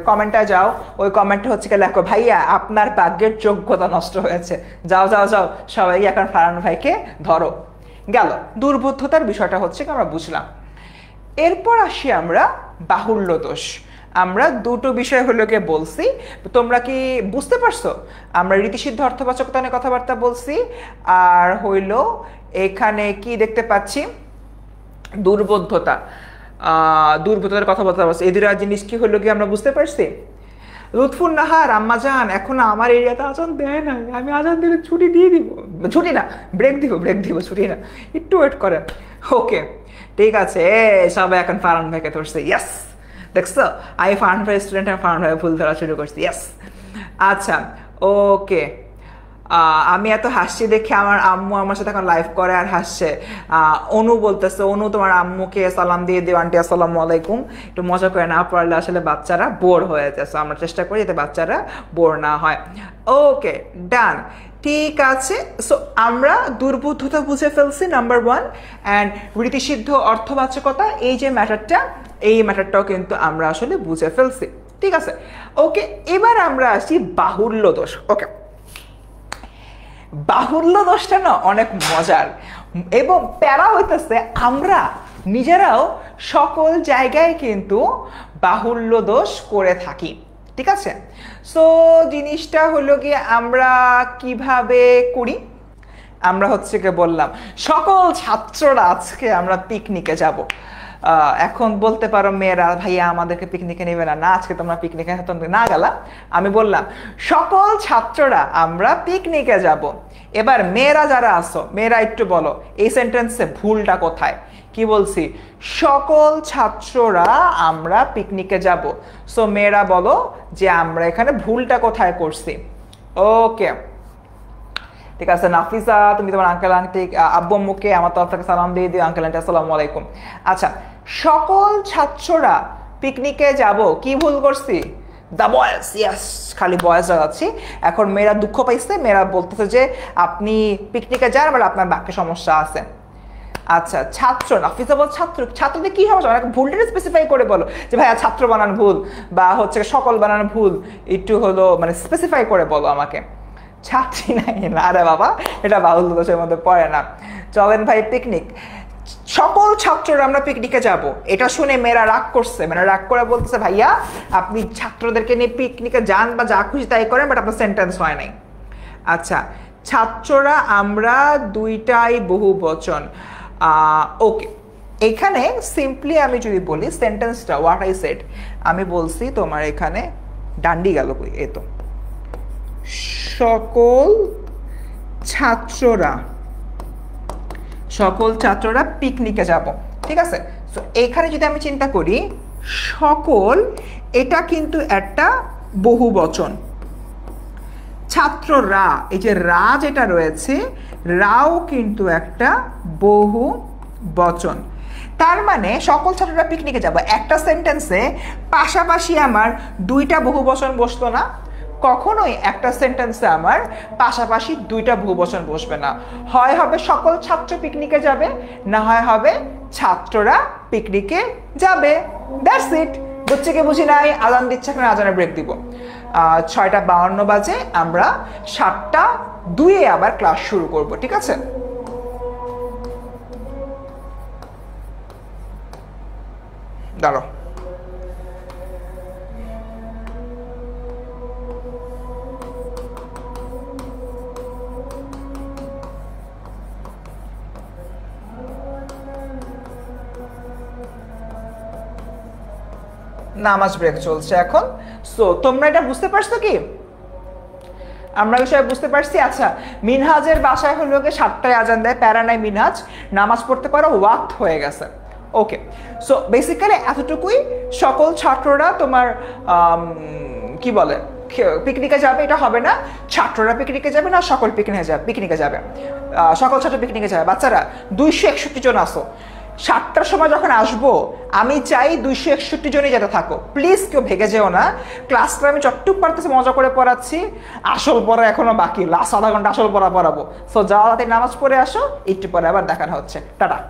S1: কমেন্টটা যাও, ওই কমেন্টটা হচ্ছে কি লেখো, ভাইয়া আপনার ভাগ্যের যোগ্যতা নষ্ট হয়েছে, যাও যাও যাও সবাই এখন ফারহান ভাইকে ধরো। গেল দুর্বোধ্যতার বিষয়টা হচ্ছে কি আমরা বুঝলাম। এরপর আসি আমরা বাহুল্য দোষ। আমরা দুটো বিষয় হলো গিয়ে বলছি, তোমরা কি বুঝতে পারছো? আমরা রীতিসিদ্ধ অর্থবাচকতা নিয়ে কথাবার্তা বলছি, আর হইল এখানে কি দেখতে পাচ্ছি, দুর্বোধ্যতা, দুর্বোধ্যতার কথাবার্তা বলছি। এই দুটো জিনিস কি হলো গিয়ে আমরা বুঝতে পারছি। লুৎফুন নাহার, আম্মা জান এখনো আমার এরিয়াতে আজান দেয় না, আমি আজান দিলে ছুটি দিয়ে দিব, ছুটি না ব্রেক দিব, ছুটি না, একটু ওয়েট করেন। ওকে, ঠিক আছে, সবাই এখন ফারহান ভাইকে ধরছে। ইয়েস, দেখছো, আমি ফারহান ভাই স্টুডেন্ট, আমি ফারহান ভাই ভুল ধরা শুরু করছি। ইয়েস, আচ্ছা, ওকে। আমি এত হাসছি দেখে আমার আম্মু আমার সাথে এখন লাইভ করে আর হাসছে। অনু বলতেছে, অনু তোমার আম্মুকে সালাম দিয়ে দিও, আন্টি আসসালামু আলাইকুম। একটু মজা করে না পড়লে আসলে বাচ্চারা বোর হয়ে যায়, সো আমরা চেষ্টা করি যাতে বাচ্চারা বোর না হয়। ওকে, ডান, ঠিক আছে। সো আমরা দুর্বোধ্যতা বুঝে ফেলছি, নাম্বার 1। অ্যান্ড রীতিসিদ্ধ অর্থবাচকতা, এই যে ম্যাটারটা, এই ম্যাটারটাও কিন্তু আমরা আসলে বুঝে ফেলছি, ঠিক আছে? ওকে, এবার আমরা আসি বাহুল্য দোষ। ওকে, বাহুল্য দোষটা না অনেক মজার, এবং প্যারা হইতেছে আমরা নিজেরাও সকল জায়গায় কিন্তু বাহুল্য দোষ করে থাকি, ঠিক আছে? সো জিনিসটা হলো গিয়ে আমরা কিভাবে করি, আমরা হচ্ছে কি বললাম সকল ছাত্ররা আজকে আমরা পিকনিকে যাব। এখন বলতে পারো মেয়েরা, ভাইয়া আমাদেরকে পিকনিকে নেবে না, না আজকে তোমরা পিকনিকে না গেলা। আমি বললাম সকল ছাত্ররা আমরা পিকনিকে যাব। এবার মেয়েরা যারা আছো, মেয়েরা একটু বলো এই সেন্টেন্সে ভুলটা কোথায়। কি বলছি? সকল ছাত্ররা আমরা পিকনিকে যাব। সো মেয়েরা বলো যে আমরা এখানে ভুলটা কোথায় করছি। ওকে, ঠিক আছে। নাফিসা, তুমি তোমার আঙ্কেল আন্টি আব্বু আম্মুকে আমার তরফ থেকে সালাম দিয়ে দিও, আঙ্কেল আন্টি আসসালামু আলাইকুম। আচ্ছা, সকল ছাত্ররা পিকনিকে যাব, কি ভুল করছি? দ্য বয়েজ, ইয়েস, খালি বয়েজ যাচ্ছি। এখন মেয়েরা দুঃখ পাইছে, মেয়েরা বলতেছে যে আপনি পিকনিকে যান, বাট আপনার বাক্যে সমস্যা আছে। আচ্ছা ছাত্র না, ফিজিবল ছাত্র, ছাত্রদের কি সমস্যা, অনেক ভুলটা স্পেসিফাই করে বলো যে ভাইয়া ছাত্র বানান ভুল বা হচ্ছে সকল বানান ভুল, একটু হলো মানে স্পেসিফাই করে বলো আমাকে। ছাত্রী নাই না রে বাবা, এটা বাউল দোষের মধ্যে পড়ে না। চলেন ভাই পিকনিক, সকল ছাত্ররা আমরা পিকনিকে যাব। এটা শুনে মেয়েরা রাগ করছে, মেয়েরা রাগ করে বলতেছে ভাইয়া আপনি ছাত্রদেরকে নিয়ে পিকনিকে যান বা যা খুশি তাই করেন, বাট আপনার সেন্টেন্স হয় নাই। আচ্ছা ছাত্ররা আমরা দুইটাই বহু বচন। ওকে, এখানে সিম্পলি আমি যদি বলি সেন্টেন্সটা হোয়াট আই সেড, আমি বলছি তোমার এখানে ডান্ডি গেল কই, এই তো সকল ছাত্ররা পিকনিকে যাব, ঠিক আছে। সো এইখানে যদি আমি চিন্তা করি সকল, এটা কিন্তু একটা বহু বচন। ছাত্ররা, এই যে রা যেটা রয়েছে, রাও কিন্তু একটা বহু বচন। তার মানে সকল ছাত্ররা পিকনিকে যাব, একটা সেন্টেন্সে পাশাপাশি আমার দুইটা বহু বচন বসতো না, কখনোই একটা সেন্টেন্সে আমার পাশাপাশি দুইটা বহুবচন বসবে না। হয় হবে সকল ছাত্র পিকনিকে যাবে, না হয় হবে ছাত্ররা পিকনিকে যাবে। That's it. বুঝছে কি বুঝি নাই? আজান দিচ্ছে, এখন আজানের ব্রেক দিব। 6:52 বাজে, আমরা 7:02 আবার ক্লাস শুরু করব, ঠিক আছে? দাঁড়াও, নামাজ ব্রেক চলছে এখন। সো তোমরা এটা বুঝতে পারছো কি? আমরা বিষয় বুঝতে পারছি। আচ্ছা মিনহাজের বাসায় হলো গিয়ে 7টায় আজান দেয়, প্যারা নাই মিনহাজ, নামাজ পড়তে পারো, ওয়াক্ত হয়ে গেছে। ওকে, সো বেসিক্যালি এতটুকুই। সকল ছাত্ররা তোমার কি বলে পিকনিকে যাবে, এটা হবে না ছাত্ররা পিকনিকে যাবে, না সকল পিকনিকে যাবে, সকল ছাত্র পিকনিকে যাবে। বাচ্চারা 261 জন আসো, 7টার সময় যখন আসবো আমি চাই 261 জনই যেতে থাকো, প্লিজ কেউ ভেগে যেও না। ক্লাসটা আমি চট্টুক পারতেছি, মজা করে পড়াচ্ছি, আসল পড়া এখনো বাকি, লাস্ট আধা ঘন্টা আসল পড়া পড়াবো। সো যাওয়া রাতে নামাজ পড়ে আসো, একটু পরে আবার দেখানো হচ্ছে, tata.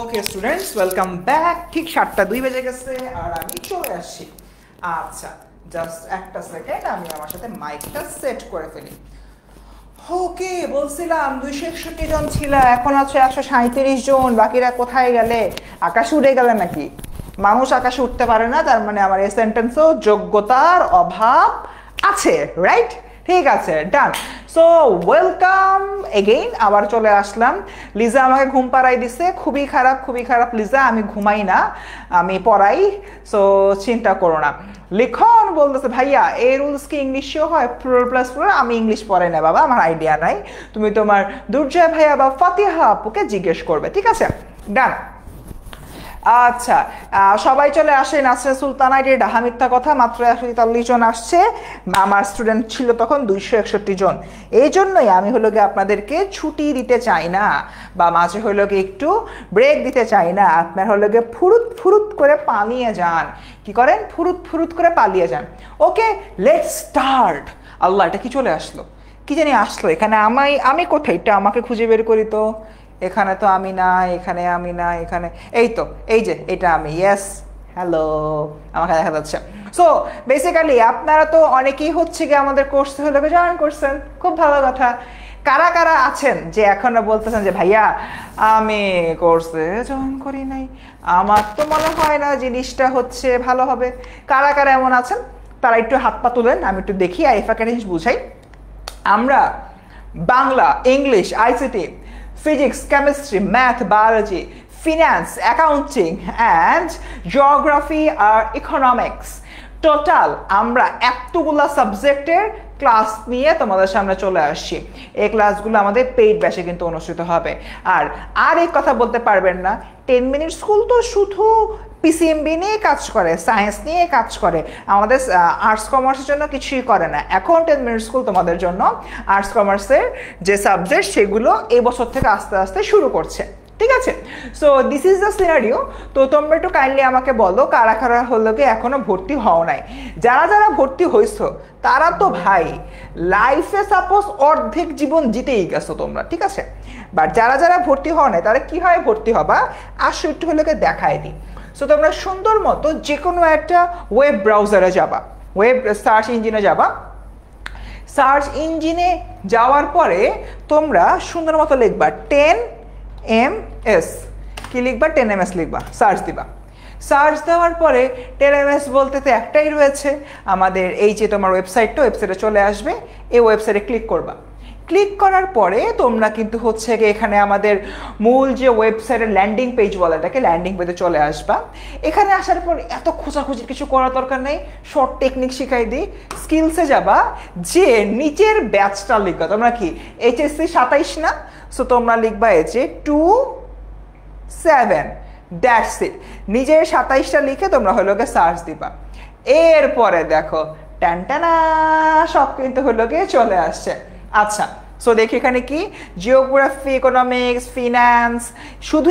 S1: Okay students, welcome back. ঠিক 7টা 2 বেজে গেছে আর আমি চলে আসছি। আচ্ছা, জাস্ট একটা সেকেন্ড, আমি আমার সাথে মাইকটা সেট করে ফেলি। ওকে, বলছিলাম 261 জন ছিল, এখন আছে 137 জন। বাকিরা কোথায় গেলে? আকাশে উড়ে গেলে নাকি? মানুষ আকাশে উঠতে পারে না, তার মানে আমার এই সেন্টেন্সেও যোগ্যতার অভাব আছে, রাইট? ঠিক আছে, ডান। সো ওয়েলকাম এগেইন, আবার চলে আসলাম। লিজা আমাকে ঘুম পাড়াই দিছে, খুবই খারাপ, খুবই খারাপ লিজা। আমি ঘুমাই না, আমি পড়াই, সো চিন্তা করো না। লিখন বলতেছে ভাইয়া এই রুলস কি ইংলিশেও হয়, প্লুরাল প্লাস প্লুরাল? আমি ইংলিশ পড়াই না বাবা, আমার আইডিয়া নাই। তুমি তোমার দুর্জয় ভাইয়া বা ফাতিহা আপুকে জিজ্ঞেস করবে, ঠিক আছে? ডান। আচ্ছা, সবাই চলে আসে। নাসরিন সুলতানা, এটি ডাহা মিথ্যা কথা, মাত্র 143 জন আসছে। আমার স্টুডেন্ট ছিল তখন 261 জন। এই জন্যই আমি হলো গিয়ে আপনাদেরকে ছুটি দিতে চাই না, বা মাঝে হলো গিয়ে একটু ব্রেক দিতে চাই না। আপনার হলো গিয়ে ফুরুত ফুরুত করে পালিয়ে যান। কি করেন? ফুরুত ফুরুত করে পালিয়ে যান। ওকে, লেটস স্টার্ট। আল্লাহ, এটা কি চলে আসলো? কি জানি আসলো এখানে। আমি কোথায়? এটা আমাকে খুঁজে বের করি তো। এখানে তো আমি না, এখানে আমি না, এখানে এই তো, এই যে এটা আমি। ইয়েস, হ্যালো, আমাকে দেখা যাচ্ছে। সো বেসিক্যালি আপনারা তো অনেকেই হচ্ছে গিয়ে আমাদের কোর্সে হলো জয়েন করছেন, খুব ভালো কথা। কারা কারা আছেন যে এখনো বলতেছেন যে ভাইয়া আমি কোর্সে জয়েন করি নাই, আমার তো মনে হয় না জিনিসটা হচ্ছে ভালো হবে? কারা কারা এমন আছেন তারা একটু হাত পা তুলেন, আমি একটু দেখি। আইফা একটা জিনিস বুঝাই। আমরা Bangla, English, ICT, physics, chemistry, math, biology, finance, accounting and geography আর economics, টোটাল আমরা এতগুলা সাবজেক্টের ক্লাস নিয়ে তোমাদের সামনে চলে আসছি। এই ক্লাসগুলো আমাদের পেইড ব্যাচে কিন্তু অনুষ্ঠিত হবে। আর এই কথা বলতে পারবেন না 10 মিনিট স্কুল তো শুধু পিসিএমবি নিয়ে কাজ করে, সায়েন্স নিয়ে কাজ করে, আমাদের আর্টস কমার্সের জন্য কিছুই করে না। এখন 10 মিনিট স্কুল তোমাদের জন্য আর্টস কমার্সের যে সাবজেক্ট সেগুলো এই বছর থেকে আস্তে আস্তে শুরু করছে, ঠিক আছে? So this is the scenario. তো তোমরা একটু কাইন্ডলি আমাকে বলো কারা কারা হলো কি এখনো ভর্তি হও নাই। যারা যারা ভর্তি হয়েছো তারা তো ভাই লাইফে সাপোজ অর্ধেক জীবন জিতেই গেছো তোমরা, ঠিক আছে? বাট যারা যারা ভর্তি হও নাই তারা কিভাবে ভর্তি হবা আসো একটু হলো দেখায় দিই। সো তোমরা সুন্দর মতো যে কোনো একটা ওয়েব ব্রাউজারে যাবা, ওয়েব সার্চ ইঞ্জিনে যাবা। সার্চ ইঞ্জিনে যাওয়ার পরে তোমরা সুন্দর মতো লিখবা 10ms। কি লিখবা? 10ms লিখবা, সার্চ দিবা। সার্চ দেওয়ার পরে 10ms বলতে তো একটাই রয়েছে আমাদের, এই যে তোমার ওয়েবসাইটটা, ওয়েবসাইটে চলে আসবে। এই ওয়েবসাইটে ক্লিক করবা। ক্লিক করার পরে তোমরা কিন্তু হচ্ছে গিয়ে এখানে আমাদের মূল যে ওয়েবসাইটের ল্যান্ডিং পেজ বলে, এটাকে ল্যান্ডিং পেজে চলে আসবা। এখানে আসার পর এত খোঁজাখুঁজি কিছু করার দরকার নেই, শর্ট টেকনিক শিখাই দিই। স্কিলসে যাবা, যে নিচের ব্যাচটা লিখবা। তোমরা কি এইচএসসি 27 না? সো তোমরা লিখবা HA27, দ্যাটস ইট। নিজের 27টা লিখে তোমরা হলো গিয়ে সার্চ দিবা। এরপরে দেখো টানটানা সব কিন্তু হলো গিয়ে চলে আসছে। আচ্ছা, সো দেখি এখানে কি জিওগ্রাফি, ইকোনমিক্স, ফিনান্স। শুধু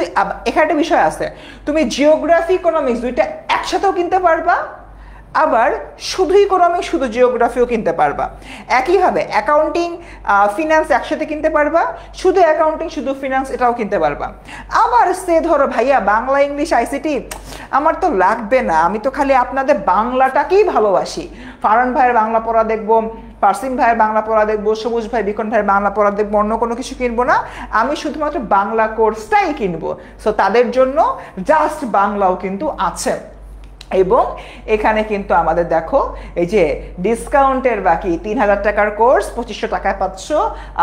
S1: এখানে একটা বিষয় আছে, তুমি জিওগ্রাফি ইকোনমিক্স দুইটা একসাথেও কিনতে পারবা, আবার শুধু ইকোনমিক্স শুধু জিওগ্রাফিও কিনতে পারবা। একইভাবে অ্যাকাউন্টিং ফিনান্স একসাথে কিনতে পারবা, শুধু অ্যাকাউন্টিং শুধু ফিনান্স এটাও কিনতে পারবা। আবার সে ধরো ভাইয়া বাংলা, ইংলিশ, আইসিটি আমার তো লাগবে না, আমি তো খালি আপনাদের বাংলাটাকেই ভালোবাসি, ফারহান ভাইয়ের বাংলা পড়া দেখবো, পারসিম ভাইয়ের বাংলা পড়া দেখবো, সবুজ ভাই, বিকন ভাইয়ের বাংলা পড়া দেখবো, অন্য কোনো কিছু কিনবো না, আমি শুধুমাত্র বাংলা কোর্সটাই কিনবো। সো তাদের জন্য জাস্ট বাংলাও কিন্তু আছে। এবং এখানে কিন্তু আমাদের দেখো এই যে ডিসকাউন্টের বাকি 3000 টাকার কোর্স 2500 টাকায় পাচ্ছ,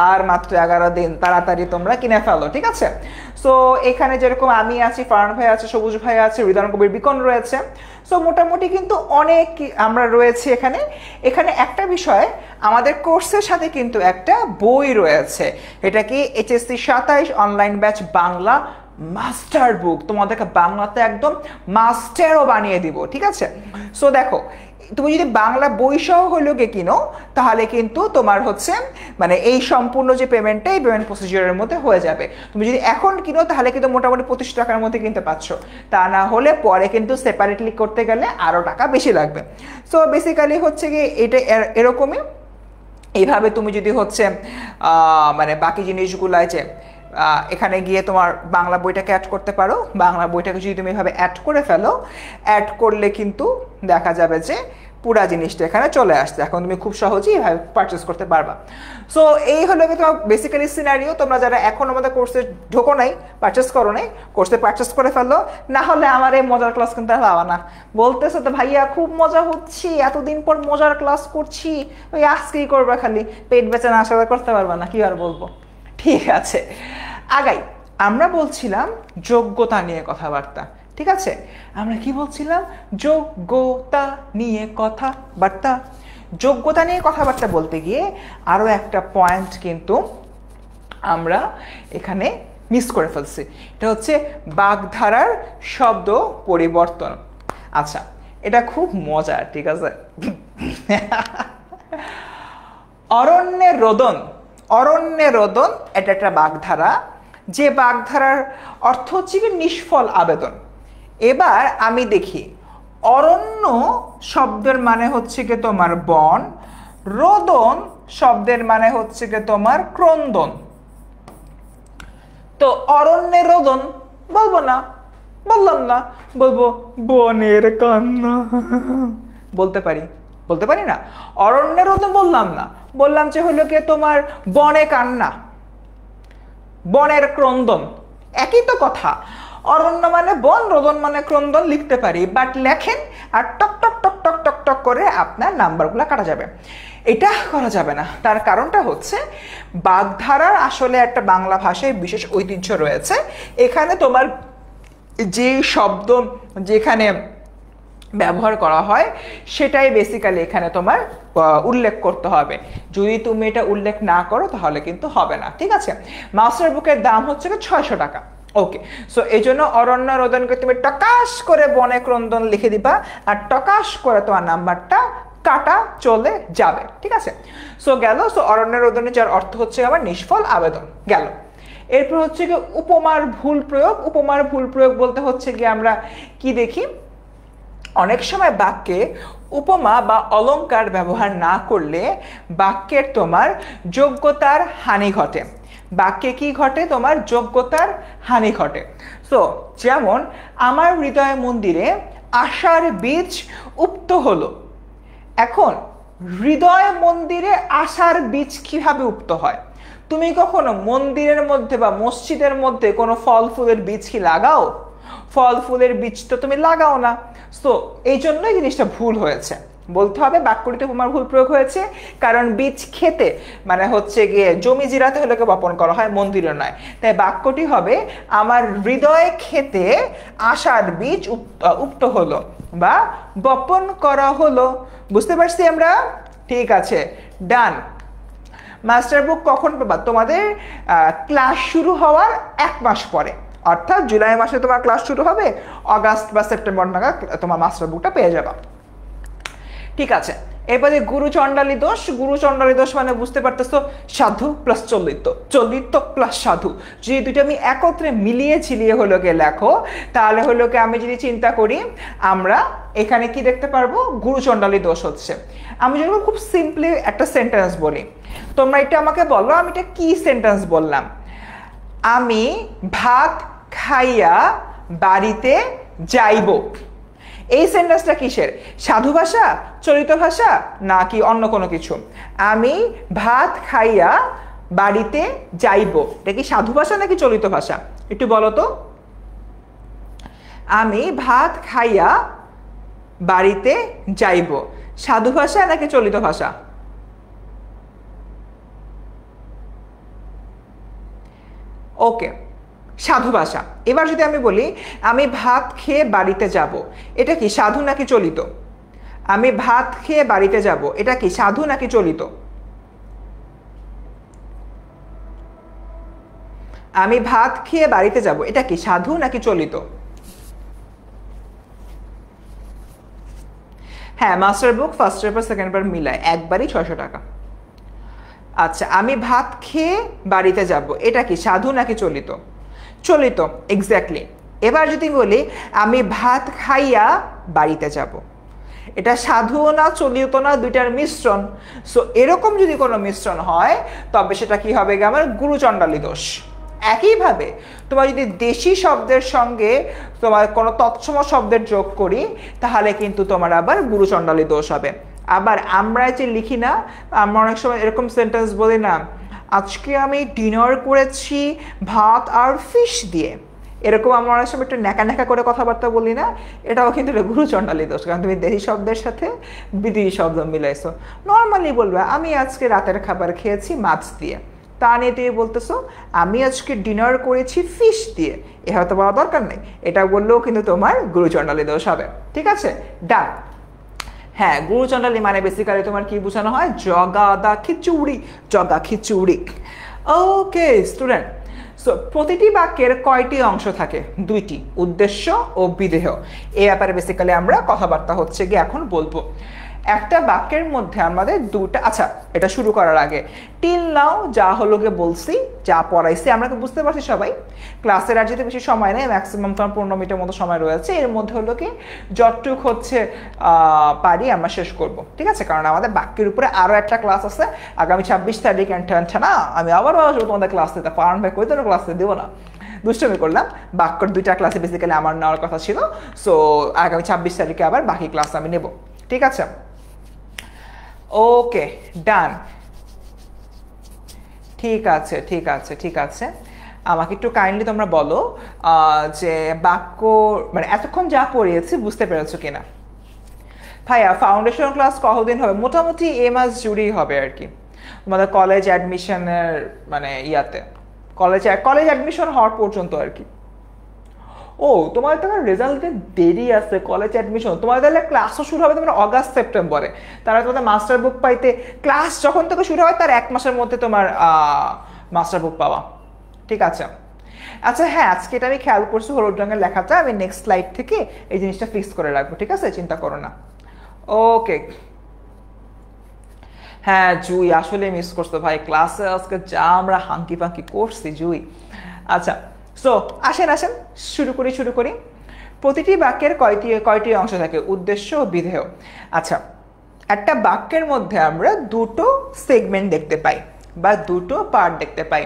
S1: আর মাত্র 11 দিন, তাড়াতাড়ি তোমরা কিনে ফেলো, ঠিক আছে? সো এখানে যেরকম আমি আছি, ফারহান ভাই আছে, সবুজ ভাই আছে, হৃদয় কবির, বিকন রয়েছে। সো মোটামুটি কিন্তু অনেক আমরা রয়েছি এখানে। এখানে একটা বিষয়, আমাদের কোর্সের সাথে কিন্তু একটা বই রয়েছে, এটা কি HSC 27 online batch Bangla master বুক। তোমাদেরকে বাংলাতে একদম মাস্টারও বানিয়ে দিব, ঠিক আছে? সো দেখো, তুমি যদি বাংলা বই সহ হইলো গে কিনো তাহলে কিন্তু তোমার হচ্ছে মানে এই সম্পূর্ণ যে পেমেন্টটা, এই পেমেন্ট প্রসিজিওরের মধ্যে হয়ে যাবে। তুমি যদি এখন কিনো তাহলে কিন্তু মোটামুটি 25 টাকার মধ্যে কিনতে পারছো, তা না হলে পরে কিন্তু সেপারেটলি করতে গেলে আরও টাকা বেশি লাগবে। সো বেসিক্যালি হচ্ছে কি এটা এরকমই। এইভাবে তুমি যদি হচ্ছে মানে বাকি জিনিসগুলো আছে এখানে গিয়ে তোমার বাংলা বইটাকে অ্যাড করতে পারো। বাংলা বইটাকে যদি তুমি এভাবে অ্যাড করে ফেলো, অ্যাড করলে কিন্তু দেখা যাবে যে পুরা জিনিসটা এখানে চলে আসছে। এখন তুমি খুব সহজেই এভাবে পারচেস করতে পারবা। সো এই হলো তোমার বেসিক্যালি সিনারিও। তোমরা যারা এখন আমাদের কোর্সে ঢোকো নাই, পারচেস করো নাই, কোর্সে পারচেস করে ফেলো, না হলে আমার এই মজার ক্লাস কিন্তু আর পাবা না। বলতেছো তো ভাইয়া খুব মজা হচ্ছে, এতদিন পর মজার ক্লাস করছি, ওই আজকেই করবা, খালি পেট বেচে না আশা করতে পারবা না, কি আর বলবো। ঠিক আছে, আগাই। আমরা বলছিলাম যোগ্যতা নিয়ে কথাবার্তা, ঠিক আছে? আমরা কি বলছিলাম? যোগ্যতা নিয়ে কথাবার্তা। যোগ্যতা নিয়ে কথাবার্তা বলতে গিয়ে আরও একটা পয়েন্ট কিন্তু আমরা এখানে মিস করে ফেলছি। এটা হচ্ছে বাগধারার শব্দ পরিবর্তন। আচ্ছা, এটা খুব মজার, ঠিক আছে? অরণ্যের রোদন, অরণ্যের রোদন এটা একটা বাগধারা, যে বাগধারার অর্থ হচ্ছে কি নিষ্ফল আবেদন। এবার আমি দেখি, অরণ্য শব্দের মানে হচ্ছে কি তোমার বন, রোদন শব্দের মানে হচ্ছে কি তোমার ক্রন্দন। তো অরণ্যের রোদন বলবো না, বললাম না, বলবো বনের কান্না। বলতে পারি, বলতে পারি না? অরণ্যের রোদন বললাম না, বললাম যে হলো কি তোমার বনে কান্না, বনের ক্রন্দন, একই তো কথা। অরণ্য মানে বন, রোদন মানে ক্রন্দন লিখতে পারি, বাট লেখেন আর টক টক টক টক টক টক করে আপনার নাম্বারগুলো কাটা যাবে। এটা করা যাবে না। তার কারণটা হচ্ছে বাগধারার আসলে একটা বাংলা ভাষায় বিশেষ ঐতিহ্য রয়েছে। এখানে তোমার যে শব্দ যেখানে ব্যবহার করা হয় সেটাই বেসিক্যালি এখানে তোমার উল্লেখ করতে হবে। যদি তুমি এটা উল্লেখ না করো তাহলে কিন্তু হবে না, ঠিক আছে? মাস্টার বুকের দাম হচ্ছে 600 টাকা। ওকে, সো এই জন্য অরণ্য রোদনকে তুমি টকাশ করে বনে ক্রন্দন লিখে দিবা, আর টকাশ করে তোমার নাম্বারটা কাটা চলে যাবে, ঠিক আছে? সো গেল। সো অরণ্য রোদনের যার অর্থ হচ্ছে আবার নিষ্ফল আবেদন গেল। এরপর হচ্ছে কি উপমার ভুল প্রয়োগ। উপমার ভুল প্রয়োগ বলতে হচ্ছে কি আমরা কি দেখি, অনেক সময় বাক্যে উপমা বা অলংকার ব্যবহার না করলে বাক্যের তোমার যোগ্যতার হানি ঘটে। বাক্যে কি ঘটে? তোমার যোগ্যতার হানি ঘটে। সো যেমন আমার হৃদয় মন্দিরে আশার বীজ উপ্ত হলো। এখন হৃদয় মন্দিরে আশার বীজ কিভাবে উপ্ত হয়? তুমি কখনো মন্দিরের মধ্যে বা মসজিদের মধ্যে কোনো ফল ফুলের বীজ কি লাগাও? ফল ফুলের বীজ তো তুমি লাগাও না। সো এই জন্যই জিনিসটা ভুল হয়েছে, বলতে হবে বাক্যটিতে উপমার ভুল প্রয়োগ হয়েছে। কারণ বীজ খেতে মানে হচ্ছে গিয়ে জমি জিরাতে হলে বপন করা হয়, মন্দিরে নয়। তাই বাক্যটি হবে আমার হৃদয় খেতে আশার বীজ উপ্ত হলো বা বপন করা হলো। বুঝতে পারছি আমরা? ঠিক আছে, ডান। মাস্টার বুক কখন পাবা? তোমাদের ক্লাস শুরু হওয়ার 1 মাস পরে, অর্থাৎ জুলাই মাসে তোমার ক্লাস শুরু হবে, অগাস্ট বা সেপ্টেম্বর নাগাদ তোমার মাস্টার বুকটা পেয়ে যাবা, ঠিক আছে? এবারে গুরুচণ্ডালী দোষ। গুরুচণ্ডালী দোষ মানে বুঝতে পারতেছো, সাধু প্লাস চলিত, চলিত প্লাস সাধু। যদি দুটো আমি একত্রে মিলিয়ে ঝিলিয়ে হলো গে লেখো, তাহলে হলো কে আমি যদি চিন্তা করি আমরা এখানে কি দেখতে পারবো? গুরুচণ্ডালী দোষ হচ্ছে। আমি যদি খুব সিম্পলি একটা সেন্টেন্স বলি, তোমরা এটা আমাকে বলো আমি এটা কি সেন্টেন্স বললাম। আমি ভাত খাইয়া বাড়িতে যাইব। এই সেন্টেন্সটা কিসের? সাধু ভাষা, চলিত ভাষা, নাকি অন্য কোনো কিছু? আমি ভাত খাইয়া বাড়িতে যাইব, এটা কি সাধু ভাষা নাকি চলিত ভাষা? একটু বলো তো। আমি ভাত খাইয়া বাড়িতে যাইব, সাধু ভাষা নাকি চলিত ভাষা? ওকে, সাধু ভাষা। এবার যদি আমি বলি আমি ভাত খেয়ে বাড়িতে যাব, এটা কি সাধু নাকি চলিত? আমি ভাত খেয়ে বাড়িতে যাব, এটা কি সাধু নাকি চলিত? আমি ভাত খেয়ে বাড়িতে যাব, এটা কি সাধু নাকি চলিত? হ্যাঁ, মাস্টার বুক ফার্স্ট পেপার সেকেন্ড পেপার মিলায় একবারই 600 টাকা। আচ্ছা, আমি ভাত খেয়ে বাড়িতে যাব, এটা কি সাধু নাকি চলিত? চলিত, এক্স্যাক্টলি। এবার যদি বলি আমি ভাত খাইয়া বাড়িতে যাব, এটা সাধুও না চলিত না, দুইটার মিশ্রণ। সো এরকম যদি কোনো মিশ্রণ হয় তবে সেটা কি হবে? আমার গুরুচণ্ডালী দোষ। একইভাবে তোমার যদি দেশি শব্দের সঙ্গে তোমার কোনো তৎসম শব্দের যোগ করি তাহলে কিন্তু তোমার আবার গুরুচণ্ডালী দোষ হবে। আবার আমরা যে লিখি না, আমরা অনেক সময় এরকম সেন্টেন্স বলি না, আজকে আমি ডিনার করেছি ভাত আর ফিশ দিয়ে, এরকম আমরা অনেক সময় একটু ন্যাকা ন্যাকা করে কথাবার্তা বলি না, এটাও কিন্তু একটা গুরুচণ্ডালী দোষ, কারণ তুমি দেশি শব্দের সাথে বিদেশি শব্দ মিলাইছো। নর্মালি বলবে আমি আজকে রাতের খাবার খেয়েছি মাছ দিয়ে, তা নিয়ে তুমি বলতেছো আমি আজকে ডিনার করেছি ফিশ দিয়ে, এ হয়তো বলা দরকার নেই, এটা বললেও কিন্তু তোমার গুরুচণ্ডালী দোষ হবে। ঠিক আছে, ডান। হ্যাঁ, গুরুচণ্ডালী মানে বেসিক্যালি তোমার কি বোঝানো হয়, জগা দা খিচুড়ি, জগা খিচুড়ি। ওকে স্টুডেন্ট, সো প্রতিটি বাক্যের কয়টি অংশ থাকে? দুইটি, উদ্দেশ্য ও বিধেয়। এই ব্যাপারে বেসিক্যালি আমরা কথাবার্তা হচ্ছে গিয়ে এখন বলবো। একটা বাক্যের মধ্যে আমাদের দুটা, আচ্ছা এটা শুরু করার আগে টিল নাও যা হলো গিয়ে বলছি, যা পড়াইছি আমরা তো বুঝতে পারছি সবাই, ক্লাসের আর যেতে বেশি সময় নেই, ম্যাক্সিমাম তোমার 15 মিনিটের মতো সময় রয়েছে, এর মধ্যে হলো কি যতটুক হচ্ছে পারি আমরা শেষ করব। ঠিক আছে, কারণ আমাদের বাক্যের উপরে আরও একটা ক্লাস আছে আগামী 26 তারিখ, না আমি আবারও আসবো তোমাদের ক্লাস দিতে, পারন ভাই কই তোর ক্লাস দেবো না, দুষ্টমি করলাম। বাক্যর দুইটা ক্লাসে বেসিক্যালি আমার নেওয়ার কথা ছিল, সো আগামী 26 তারিখে আবার বাকি ক্লাস আমি নেব। ঠিক আছে, ওকে ডান। ঠিক আছে ঠিক আছে ঠিক আছে, আমাকে একটু কাইন্ডলি তোমরা বলো যে বাক্য মানে এতক্ষণ যা পড়িয়েছি বুঝতে পেরেছো কিনা? ভাইয়া ফাউন্ডেশন ক্লাস কতদিন হবে? মোটামুটি মাস জুড়েই হবে আর কি, তোমাদের কলেজ অ্যাডমিশনের মানে ইয়াতে, কলেজ অ্যাডমিশন হওয়ার পর্যন্ত আর কি। ও তোমাদের তো রেজাল্টের দেরি আছে, কলেজ অ্যাডমিশন তোমাদের তাহলে ক্লাসও শুরু হবে তোমার অগাস্ট সেপ্টেম্বরে, তারা তোমাদের মাস্টার বুক পাইতে ক্লাস যখন থেকে শুরু হয় তার 1 মাসের মধ্যে তোমার মাস্টার বুক পাওয়া। ঠিক আছে, আচ্ছা হ্যাঁ আজকে এটা আমি খেয়াল করছি, হলুদ রঙের লেখাটা আমি নেক্সট স্লাইড থেকে এই জিনিসটা ফিক্স করে রাখবো। ঠিক আছে, চিন্তা করো না। ওকে হ্যাঁ জুই আসলে মিস করছো ভাই, ক্লাসে আজকে যা আমরা হাঙ্কি পাঙ্কি করছি জুই। আচ্ছা সো আসেন আসেন শুরু করি। প্রতিটি বাক্যের কয়টি অংশ থাকে? উদ্দেশ্য ও বিধেয়। আচ্ছা, একটা বাক্যের মধ্যে আমরা দুটো সেগমেন্ট দেখতে পাই বা দুটো পার্ট দেখতে পাই,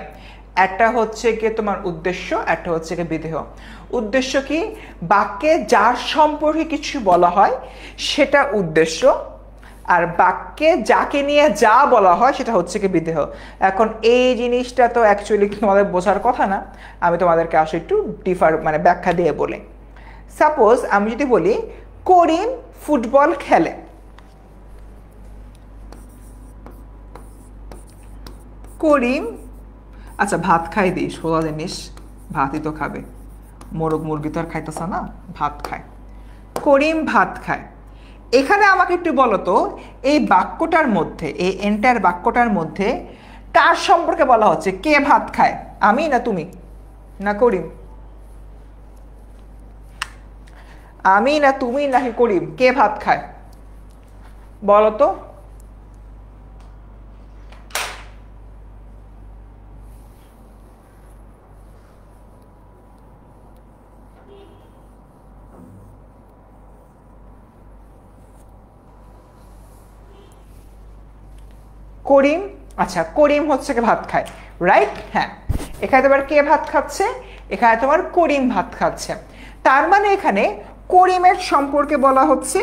S1: একটা হচ্ছে গিয়ে তোমার উদ্দেশ্য, একটা হচ্ছে গিয়ে বিধেয়। উদ্দেশ্য কি? বাক্যে যার সম্পর্কে কিছু বলা হয় সেটা উদ্দেশ্য, আর বাক্যে যাকে নিয়ে যা বলা হয় সেটা হচ্ছে কি বিধেয়। এখন এই জিনিসটা তো অ্যাকচুয়ালি তোমাদের বোঝার কথা না, আমি তোমাদেরকে আসলে একটু মানে ব্যাখ্যা দিয়ে বলি। সাপোজ আমি যদি বলি করিম ফুটবল খেলে, করিম আচ্ছা ভাত খাই দিই, সোজা জিনিস, ভাতই তো খাবে, মোরগ মুরগি তো আর খাইতেছে না, ভাত খায়, করিম ভাত খায়। এখানে আমাকে একটু বলো তো এই বাক্যটার মধ্যে, এই এন্টায়ার বাক্যটার মধ্যে কার সম্পর্কে বলা হচ্ছে? কে ভাত খায়, আমি না তুমি না করিম? আমি না তুমি নাকি করিম? কে ভাত খায় বলো তো? করিম। আচ্ছা করিম হচ্ছে কি ভাত খায়, রাইট? হ্যাঁ, এখানে তোমার কে ভাত খাচ্ছে? এখানে তোমার করিম ভাত খাচ্ছে। তার মানে এখানে করিমের সম্পর্কে বলা হচ্ছে,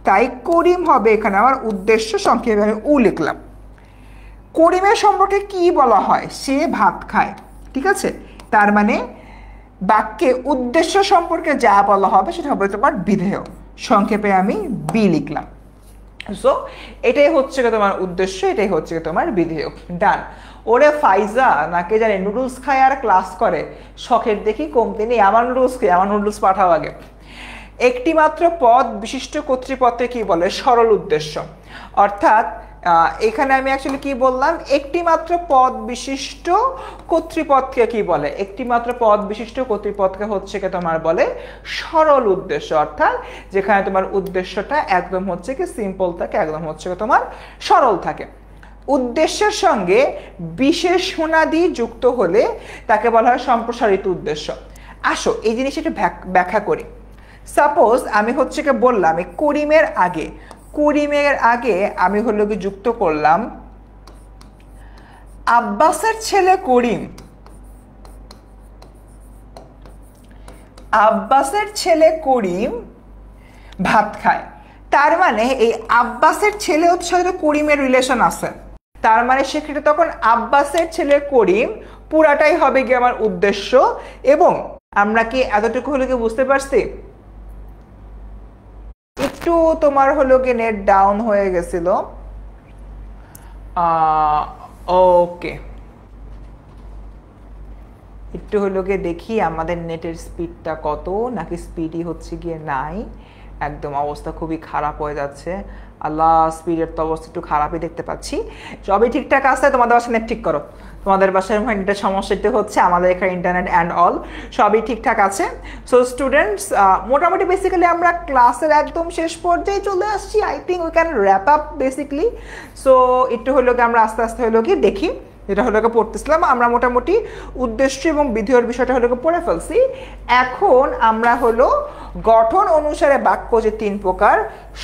S1: তাই করিম হবে এখানে আমার উদ্দেশ্য, সংক্ষেপে আমি উ লিখলাম। করিমের সম্পর্কে কি বলা হয়? সে ভাত খায়। ঠিক আছে, তার মানে বাক্যে উদ্দেশ্য সম্পর্কে যা বলা হবে সেটা হবে তোমার বিধেয়, সংক্ষেপে আমি বি লিখলাম। সো এটাই হচ্ছে তোমার উদ্দেশ্য, এটাই হচ্ছে তোমার বিধেয়। ডান। ওরে ফাইজা নাকে জানে নুডলস খায় আর ক্লাস করে, শখের দেখি কমতে নেই, আমার নুডলস খেয়ে আমার নুডলস পাঠাও আগে। একটি মাত্র পদ বিশিষ্ট কর্তৃপদকে কি বলে? সরল উদ্দেশ্য। অর্থাৎ এখানে আমি অ্যাকচুয়ালি কি বললাম, একটি মাত্র পদ বিশিষ্ট কর্তৃপদকে কি বলে? একটি মাত্র পদ বিশিষ্ট কর্তৃপদকে হচ্ছে কি তোমার বলে সরল উদ্দেশ্য। অর্থাৎ যেখানে তোমার উদ্দেশ্যটা একদম হচ্ছে কি সিম্পল থাকে, একদম হচ্ছে কি তোমার সরল থাকে। উদ্দেশ্যের সঙ্গে বিশেষণাদি যুক্ত হলে তাকে বলা হয় সম্প্রসারিত উদ্দেশ্য। আসো এই জিনিসটা একটু ব্যাখ্যা করি। সাপোজ আমি হচ্ছে কি বললাম করিমের আগে আমি হলো কি যুক্ত করলাম আব্বাসের ছেলে করিম, আব্বাসের ছেলে করিম ভাত খায়, তার মানে এই আব্বাসের ছেলে সাথে করিমের রিলেশন আছে, তার মানে সেক্ষেত্রে তখন আব্বাসের ছেলে করিম পুরাটাই হবে কি আমার উদ্দেশ্য। এবং আমরা কি এতটুকু হলো কি বুঝতে পারছি? একটু তোমার হলো কি নেট ডাউন হয়ে গেছিল, ওকে একটু হলো গিয়ে দেখি আমাদের নেটের স্পিডটা কত, নাকি স্পিডই হচ্ছে গিয়ে নাই, একদম অবস্থা খুবই খারাপ হয়ে যাচ্ছে। আল্লাহ, স্পিডের তো অবস্থা একটু খারাপই দেখতে পাচ্ছি। সবই ঠিকঠাক আছে? তোমাদের বাসায় নেট ঠিক করো, তোমাদের বাসায় নেটের সমস্যাটা হচ্ছে, আমাদের এখানে ইন্টারনেট অ্যান্ড অল সবই ঠিকঠাক আছে। সো স্টুডেন্টস, মোটামুটি বেসিক্যালি আমরা ক্লাসের একদম শেষ পর্যায়ে চলে আসছি। I think we can wrap up basically. So একটু হলো কি আমরা আস্তে আস্তে হলো কি দেখি, যেটা হলো পড়তেছিলাম আমরা মোটামুটি উদ্দেশ্য এবং বিধেয়র বিষয়টা হলো পড়ে ফেলছি। এখন আমরা হলো গঠন অনুসারে বাক্য যে 3 প্রকার,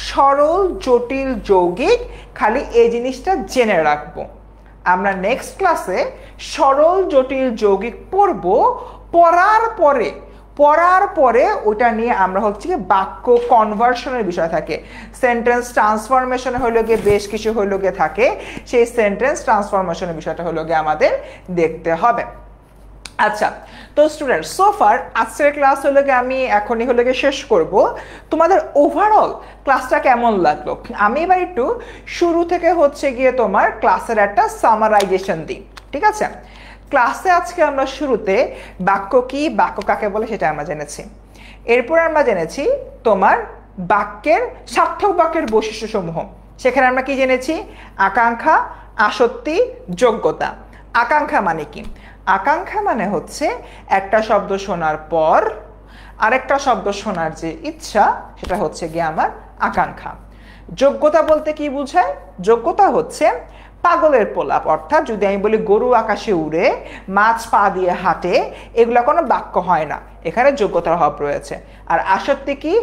S1: সরল, জটিল, যৌগিক, খালি এই জিনিসটা জেনে রাখবো। আমরা নেক্সট ক্লাসে সরল, জটিল, যৌগিক পড়বো। পড়ার পরে ওটা নিয়ে আমরা হচ্ছে কি বাক্য কনভার্সনের বিষয় থাকে, সেন্টেন্স ট্রান্সফরমেশন হলো গিয়ে বেশ কিছু হলো গিয়ে থাকে, সেই সেন্টেন্স ট্রান্সফরমেশনের বিষয়টা হলো গিয়ে আমাদের দেখতে হবে। আচ্ছা, তো স্টুডেন্ট সোফার আজকের ক্লাস হলো গিয়ে আমি এখনই হলো গিয়ে শেষ করব। তোমাদের ওভারঅল ক্লাসটা কেমন লাগলো? আমি এবার একটু শুরু থেকে হচ্ছে গিয়ে তোমার ক্লাসের একটা সামারাইজেশন দিই, ঠিক আছে? ক্লাসে আজকে আমরা শুরুতে বাক্য কি, বাক্য কাকে বলে সেটা আমরা জেনেছি। এরপর আমরা জেনেছি তোমার বাক্যের সার্থক বাক্যের বৈশিষ্ট্যসমূহ। সেখানে আমরা কি জেনেছি? আকাঙ্ক্ষা, আসক্তি, যোগ্যতা। আকাঙ্ক্ষা মানে কি? আকাঙ্ক্ষা মানে হচ্ছে একটা শব্দ শোনার পর আরেকটা শব্দ শোনার যে ইচ্ছা, সেটা হচ্ছে গিয়ে আমার আকাঙ্ক্ষা। যোগ্যতা বলতে কি বোঝায়? যোগ্যতা হচ্ছে পাগলের প্রলাপ, অর্থাৎ যদি আমি বলি গরু আকাশে উড়ে, মাছ পা দিয়ে হাঁটে, এগুলো কোনো বাক্য হয় না, এখানে যোগ্যতার অভাব রয়েছে। আর আসক্তি কি?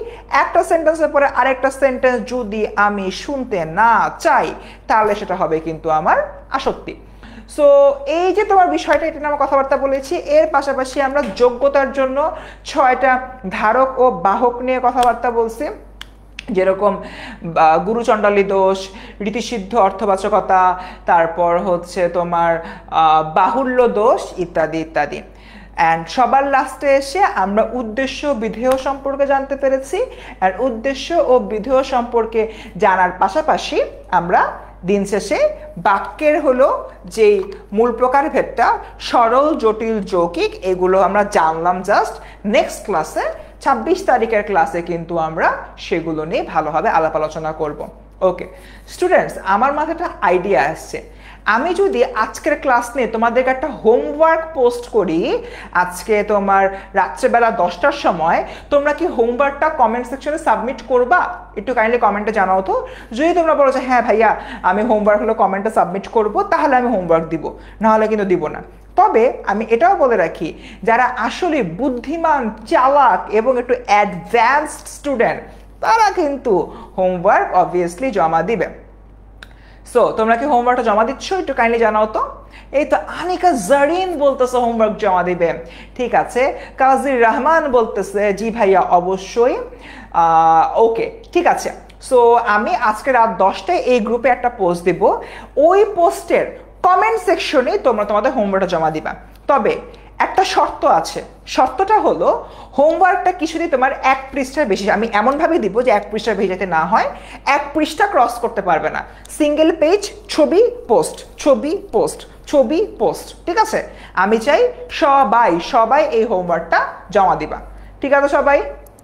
S1: একটা সেন্টেন্সের পরে আরেকটা সেন্টেন্স যদি আমি শুনতে না চাই, তাহলে সেটা হবে কিন্তু আমার আসক্তি। সো এই যে তোমার বিষয়টা, এটা নিয়ে আমরা কথাবার্তা বলেছি। এর পাশাপাশি আমরা যোগ্যতার জন্য 6টা ধারক ও বাহক নিয়ে কথাবার্তা বলছি, যেরকম গুরুচণ্ডালী দোষ, রীতিসিদ্ধ অর্থবাচকতা, তারপর হচ্ছে তোমার বাহুল্য দোষ, ইত্যাদি ইত্যাদি। অ্যান্ড সবার লাস্টে এসে আমরা উদ্দেশ্য বিধেয় সম্পর্কে জানতে পেরেছি। আর উদ্দেশ্য ও বিধেয় সম্পর্কে জানার পাশাপাশি আমরা দিন শেষে বাক্যের হলো যেই মূল প্রকারভেদটা, সরল, জটিল, যৌগিক, এগুলো আমরা জানলাম জাস্ট। নেক্সট ক্লাসে 26 তারিখের ক্লাসে কিন্তু আমরা সেগুলো নিয়ে ভালোভাবে আলাপ আলোচনা করব। ওকে স্টুডেন্টস, আমার মাথায় একটা আইডিয়া আসছে, আমি যদি আজকের ক্লাস নিয়ে তোমাদেরকে একটা হোমওয়ার্ক পোস্ট করি আজকে তোমার রাত্রেবেলা 10টার সময়, তোমরা কি হোমওয়ার্কটা কমেন্ট সেকশনে সাবমিট করবা? একটু কাইন্ডলি কমেন্টে জানাও তো। যদি তোমরা বলো যে হ্যাঁ ভাইয়া আমি হোমওয়ার্ক হলো কমেন্টে সাবমিট করব, তাহলে আমি হোমওয়ার্ক দিব, নাহলে কিন্তু দিব না। তবে আমি এটাও বলে রাখি, যারা আসলে বুদ্ধিমান, চালাক এবং একটু অ্যাডভান্সড স্টুডেন্ট, তারা কিন্তু হোমওয়ার্ক অবভিয়াসলি জমা দিবে। সো তোমরা কি হোমওয়ার্কটা জমা দিচ্ছ? একটু কাইন্ডলি জানাও তো। এই তো আনিকা জারিন বলতেছে হোমওয়ার্ক জমা দিবে, ঠিক আছে। কাজী রহমান বলতেছে জি ভাইয়া অবশ্যই। ওকে ঠিক আছে। সো আমি আজকে রাত 10টায় এই গ্রুপে একটা পোস্ট দিব, ওই পোস্টের কমেন্ট সেকশনে তোমরা তোমাদের হোমওয়ার্কটা জমা দিবা। তবে একটা শর্ত আছে, শর্তটা হলো হোমওয়ার্কটা কিছুদিন তোমার 1 পৃষ্ঠার বেশি, আমি এমনভাবে দিব যে 1 পৃষ্ঠার বেশি যাতে না হয়, 1 পৃষ্ঠা ক্রস করতে পারবে না। সিঙ্গেল পেজ, ছবি পোস্ট, ছবি পোস্ট, ছবি পোস্ট, ঠিক আছে? আমি চাই সবাই এই হোমওয়ার্কটা জমা দিবা, ঠিক আছে? সবাই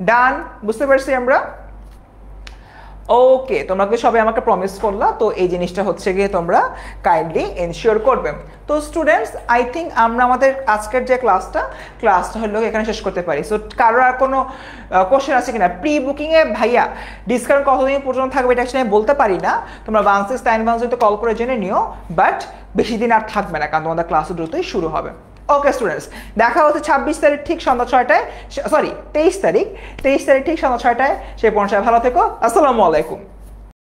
S1: ডান? বুঝতে পারছি আমরা? ওকে, তোমরা কি সবাই আমাকে প্রমিস করলা? তো এই জিনিসটা হচ্ছে গিয়ে তোমরা কাইন্ডলি এনশিওর করবে। তো স্টুডেন্টস, আই থিঙ্ক আমরা আমাদের আজকের যে ক্লাসটা হলো এখানে শেষ করতে পারি। সো কারোর আর কোনো কোশ্চেন আছে কিনা? প্রি বুকিংয়ে ভাইয়া ডিসকাউন্ট কতদিন পর্যন্ত থাকবে এটা আমি বলতে পারি না, তোমরা 1691 কল করে জেনে নিও, বাট বেশি দিন আর থাকবে না, কারণ তোমাদের ক্লাস দ্রুতই শুরু হবে। ওকে স্টুডেন্টস, দেখা হচ্ছে 26 তারিখ ঠিক সন্ধ্যা 6টায়, সরি 23 তারিখ ঠিক সন্ধ্যা 6টায়। সেই পর্যন্ত ভালো থেকো। আসসালামু আলাইকুম।